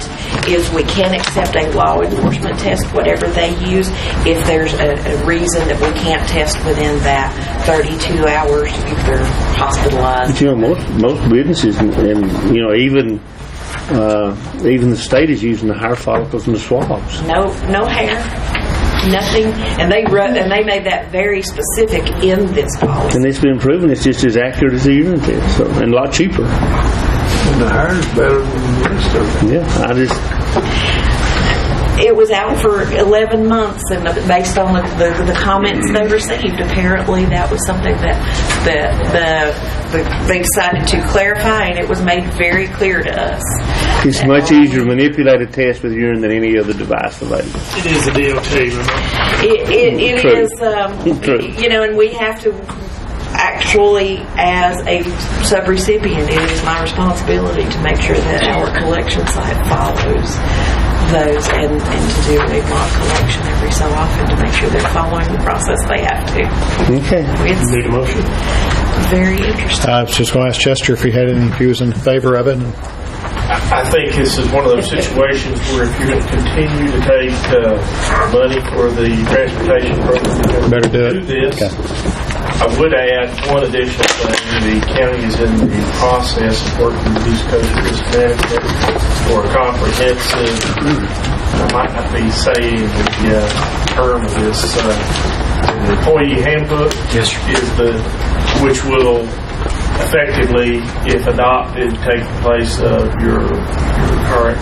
is we can accept a law enforcement test, whatever they use, if there's a reason that we can't test within that 32 hours if they're hospitalized. But, you know, most businesses, and you know, even the state is using the hair follicles and the swabs. No hair. Nothing, and they made that very specific in this policy. And it's been proven it's just as accurate as a urine test, and a lot cheaper. And the hair is better than the rest of it. Yeah, It was out for 11 months, and based on the comments they received, apparently that was something that they decided to clarify, and it was made very clear to us. It's much easier to manipulate a test with urine than any other device available. It is a DOT, remember? It is, you know, and we have to actually, as a subrecipient, it is my responsibility to make sure that our collection site follows those and to do a mock collection every so often to make sure they're following the process they have to. Okay. Need a motion? Very interesting. I was just going to ask Chester if he was in favor of it. I think this is one of those situations where if you're going to continue to take money for the transportation program, better do this. Okay. I would add one additional thing. The county is in the process of working with East Coast Risk Management for a comprehensive, I might not be saying the term of this, the employee handbook, which will effectively, if adopted, take the place of your current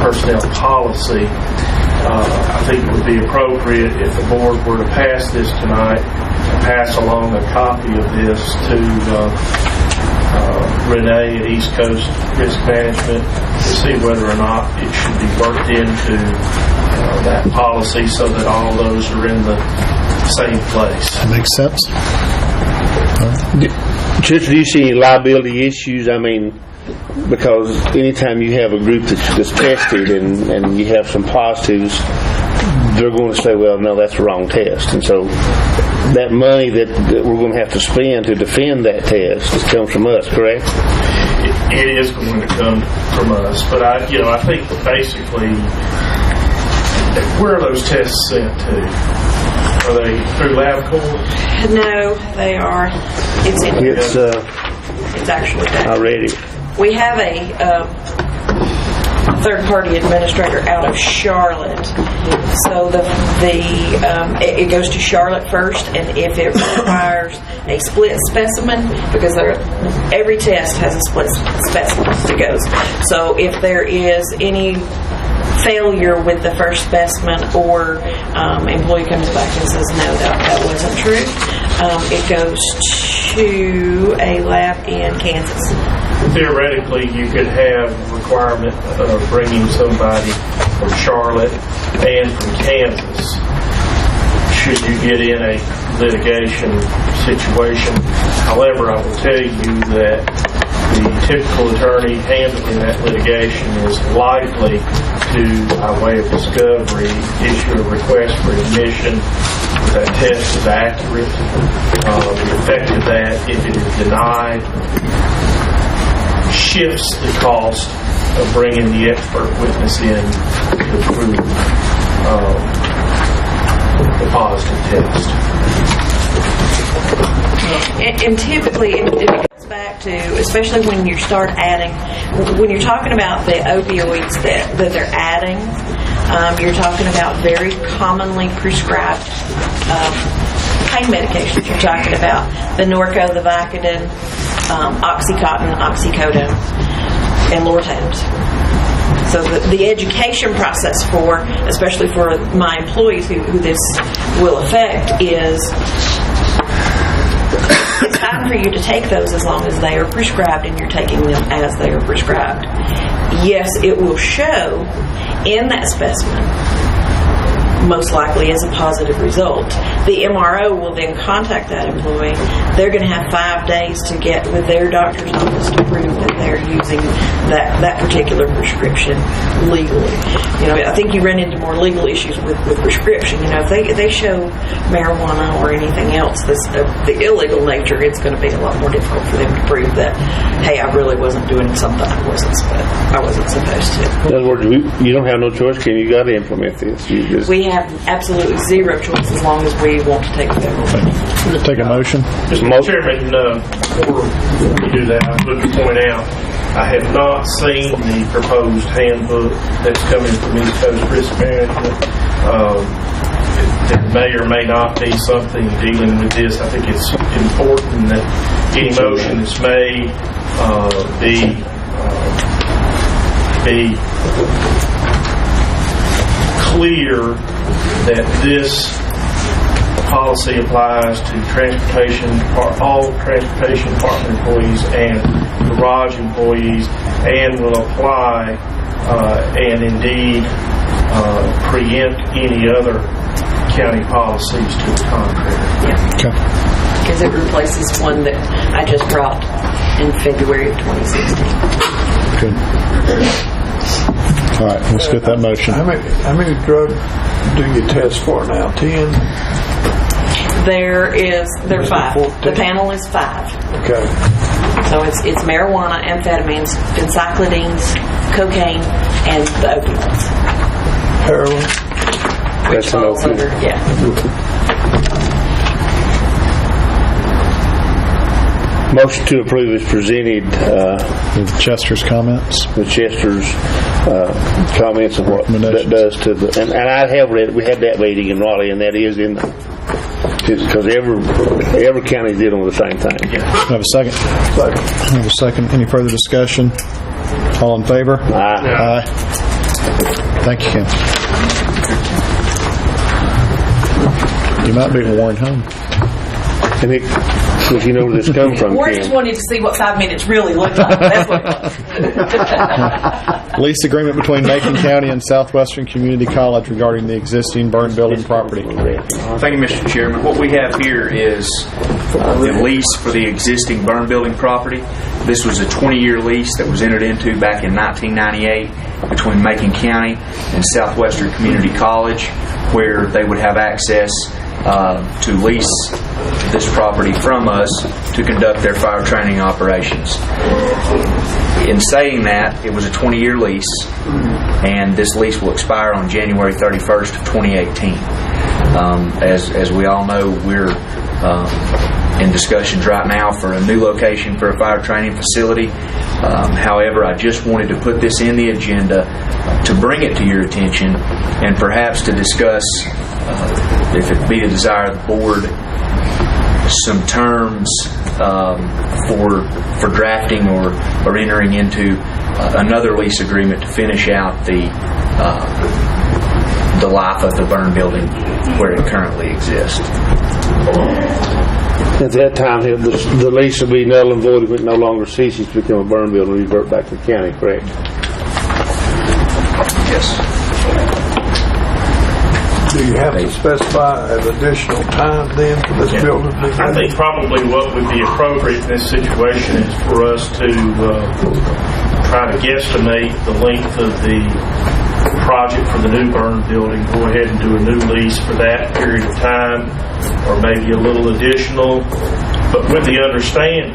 personnel policy. I think it would be appropriate if the board were to pass this tonight, pass along a copy of this to Renee at East Coast Risk Management to see whether or not it should be worked into that policy so that all those are in the same place. That makes sense. Chester, do you see any liability issues? I mean, because anytime you have a group that's tested and you have some positives, they're going to say, well, no, that's the wrong test. And so that money that we're going to have to spend to defend that test comes from us, correct? It is going to come from us. But I think basically, where are those tests sent to? Are they through LabCorp? No, they are. It's actually that. I read it. We have a third-party administrator out of Charlotte. So it goes to Charlotte first, and if it requires a split specimen, because every test has a split specimen that goes. So if there is any failure with the first specimen, or employee comes back and says no, that wasn't true, it goes to a lab in Kansas. Theoretically, you could have a requirement of bringing somebody from Charlotte and from Kansas should you get in a litigation situation. However, I will tell you that the typical attorney handling that litigation is likely to, by way of discovery, issue a request for admission that that test is accurate. The effect of that, if it is denied, shifts the cost of bringing the expert witness in to prove the positive test. And typically, it comes back to, especially when you start adding, when you're talking about the opioids that they're adding, you're talking about very commonly prescribed pain medications. You're talking about the Norco, the Vicodin, Oxycontin, Oxycodone, and Lortabs. So the education process for, especially for my employees who this will affect, is it's time for you to take those as long as they are prescribed and you're taking them as they are prescribed. Yes, it will show in that specimen, most likely as a positive result. The MRO will then contact that employee. They're going to have 5 days to get with their doctor's office to prove that they're using that particular prescription legally. I think you run into more legal issues with prescription. If they show marijuana or anything else that's the illegal nature, it's going to be a lot more difficult for them to prove that, hey, I really wasn't doing something I wasn't supposed to. In other words, you don't have no choice, Ken. You got to implement this. We have absolutely zero choice as long as we want to take federal money. Take a motion. Mr. Chairman, before we do that, I would point out I have not seen the proposed handbook that's coming from East Coast Risk Management. There may or may not be something dealing with this. I think it's important that any motion that's made be clear that this policy applies to all transportation department employees and garage employees, and will apply and indeed preempt any other county policies to the contrary. Yeah. Okay. Because it replaces one that I just brought in February of 2016. Good. All right, let's get that motion. How many drugs do you test for now? 10? There are 5. The panel is 5. Okay. So it's marijuana, amphetamines, benzyclidines, cocaine, and the opioids. Heroin? Which falls under, yeah. Motion to approve is presented with Chester's comments. With Chester's comments and what that does to the. And I have read. We had that meeting in Raleigh, and that is in the. Because every county is dealing with the same thing. Yeah. Have a second. Have a second. Any further discussion? All in favor? Aye. Aye. Thank you, Ken. You might be worn home. And If you know where this come from, We're just wanting to see what 5 minutes really look like. That's what Lease agreement between Macon County and Southwestern Community College regarding the existing burn building property. Thank you, Mr. Chairman. What we have here is the lease for the existing burn building property. This was a 20-year lease that was entered into back in 1998 between Macon County and Southwestern Community College, where they would have access to lease this property from us to conduct their fire training operations. In saying that, it was a 20-year lease, and this lease will expire on January 31st of 2018. As we all know, we're in discussions right now for a new location for a fire training facility. However, I just wanted to put this in the agenda to bring it to your attention and perhaps to discuss, if it be the desire of the board, some terms for drafting or entering into another lease agreement to finish out the life of the burn building where it currently exists. At that time, the lease will be null and void if it no longer ceases to become a burn building and revert back to the county, correct? Yes. Do you have to specify an additional time then for this building? I think probably what would be appropriate in this situation is for us to try to guesstimate the length of the project for the new burn building, go ahead and do a new lease for that period of time, or maybe a little additional, but with the understanding,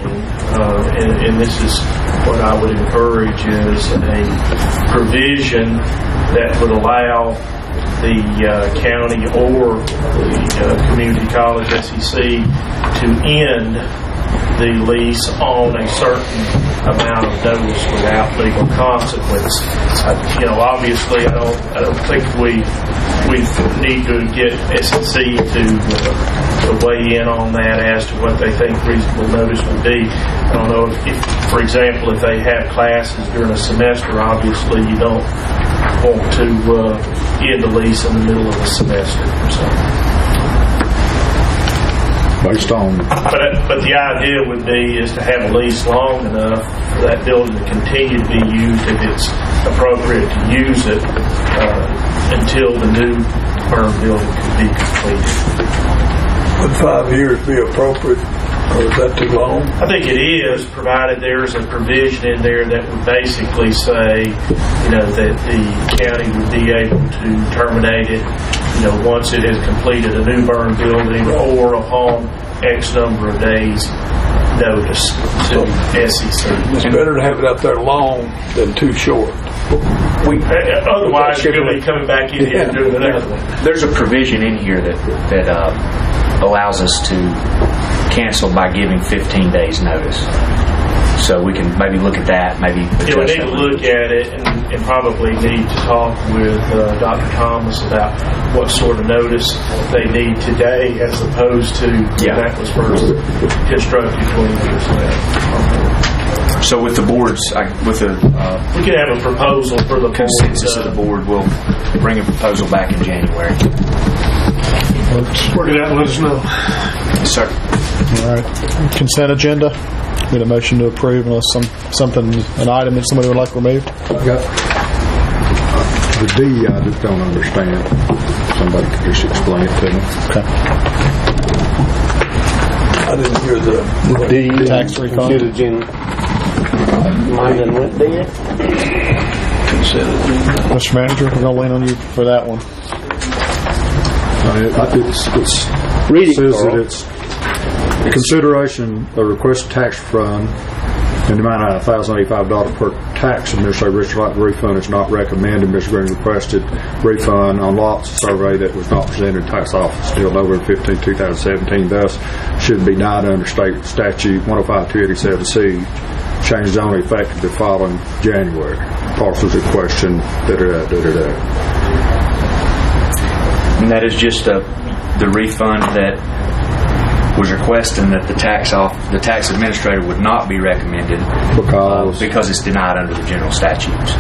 and this is what I would encourage, is a provision that would allow the county or the community college SEC to end the lease on a certain amount of notice without legal consequence. Obviously, I don't think we need to get SEC to weigh in on that as to what they think reasonable notice would be. I don't know if, for example, if they have classes during a semester, obviously you don't want to end the lease in the middle of the semester. So. Based on. But the idea would be is to have a lease long enough for that building to continue to be used if it's appropriate to use it until the new burn building can be completed. Would 5 years be appropriate, or is that too long? I think it is, provided there's a provision in there that would basically say, that the county would be able to terminate it, once it has completed a new burn building or upon X number of days notice to SEC. It's better to have it out there long than too short. Otherwise, you're going to be coming back in here and doing another one. There's a provision in here that allows us to cancel by giving 15 days notice. So we can maybe look at that, maybe we need to look at it and probably need to talk with Dr. Thomas about what sort of notice they need today as opposed to when that was first constructed 20 years ago. So with the boards, we could have a proposal for the consensus of the board. We'll bring a proposal back in January. Work it out and let us know. Yes, sir. All right. Consent agenda. Need a motion to approve unless an item that somebody would like removed. The D, I just don't understand. Somebody could just explain it to me. Okay. I didn't hear the D tax refund. Mine done went dead. consent agenda. Mr. Manager, we're going to lean on you for that one. It says that it's consideration of request tax refund in the amount of $1,085 per tax administrator Richard refund is not recommended. Mr. Green requested refund on lots survey that was not presented to tax office until November 15, 2017. Thus, should be denied under state statute 105-287C. Changes only effective the following January. Parcels in question. And that is just the refund that was requesting that the tax administrator would not be recommended because it's denied under the general statutes.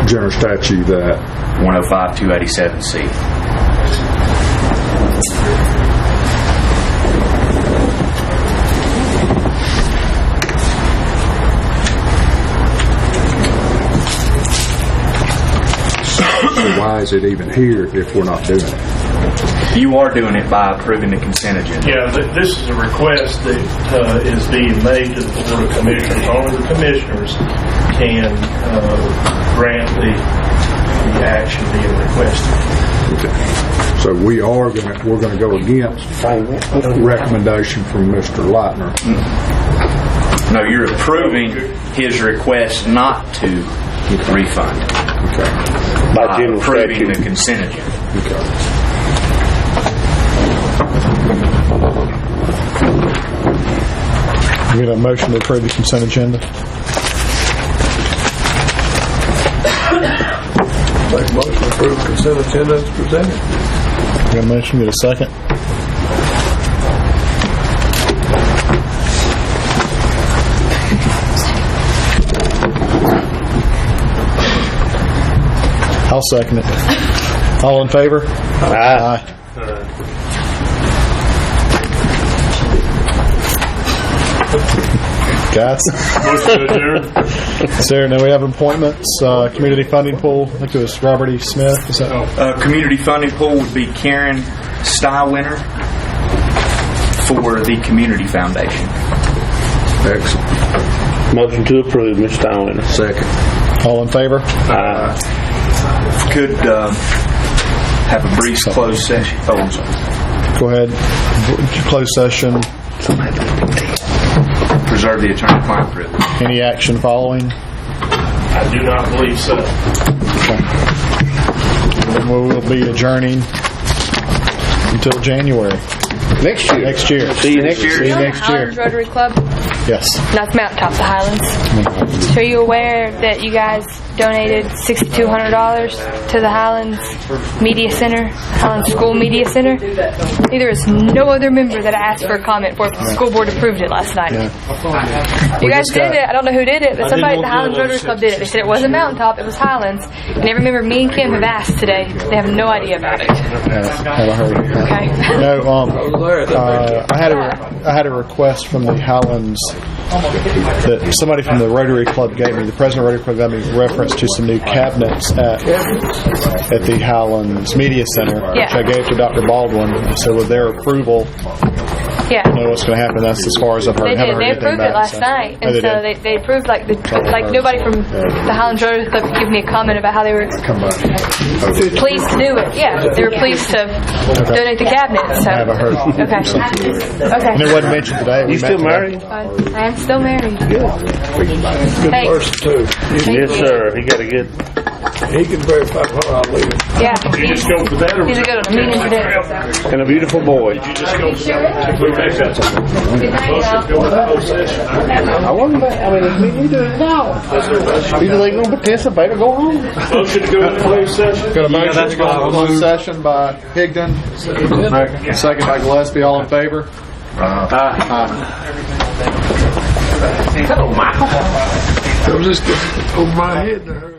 General statute that 105-287C. is it even here if we're not doing it? You are doing it by approving the consent agenda. Yeah, this is a request that is being made to the Board of Commissioners. Only the Commissioners can grant the action being requested. Okay. So we're going to go against the recommendation from Mr. Leitner. No, you're approving his request not to refund. Okay. By general approving statute. the consent agenda. Okay. We got a motion to approve the consent agenda. Make a motion to approve the consent agenda as presented. We got a motion. Get a second. I'll second it. All in favor? Aye. Guys? Sarah, now we have appointments. Community funding pool. I think it was Robert E. Smith. Is that? Community funding pool would be Karen Stywinner for the Community Foundation. Excellent. Motion to approve, Ms. Steinwinner. Second. All in favor? Could have a brief closed session. Oh, I'm sorry. Go ahead. Closed session. Preserve the attorney-client privilege. Any action following? I do not believe so. And we will be adjourning until January. Next year. Next year. See you next year. See you next year. Highlands Rotary Club? Yes. That's Mountaintop, the Highlands. So are you aware that you guys donated $6,200 to the Highlands Media Center, Highlands School Media Center? There is no other member that I asked for a comment for. The school board approved it last night. You guys did it. I don't know who did it, but somebody at the Highlands Rotary Club did it. They said it wasn't Mountaintop, it was Highlands. And every member, me and Kim, have asked today. They have no idea about it. Haven't heard. Okay. No, I had a request from the Highlands that somebody from the Rotary Club gave me. The president of the Rotary Club gave me reference to some new cabinets at the Highlands Media Center, which I gave to Dr. Baldwin. So with their approval, I don't know what's going to happen. That's as far as I've heard. They did. They approved it last night, and so they approved like nobody from the Highlands Rotary Club gave me a comment about how they were pleased to do it. Yeah, they were pleased to donate the cabinet. So. I haven't heard. Okay. And it wasn't mentioned today. You still married? I am still married. Good person too. Yes, sir. He got a good. He can verify what I'll leave. Yeah. You just go for that, or He's a good one. Meeting today. So. And a beautiful boy. you just go for that? If we make that motion, go into closed session. I wasn't. I mean, you do it now. Either they going to participate or go home. Motion to go into closed session. Got a motion to go into closed session by Higdon. Second by Gillespie. All in favor? Hello, Michael. It was just over my head there.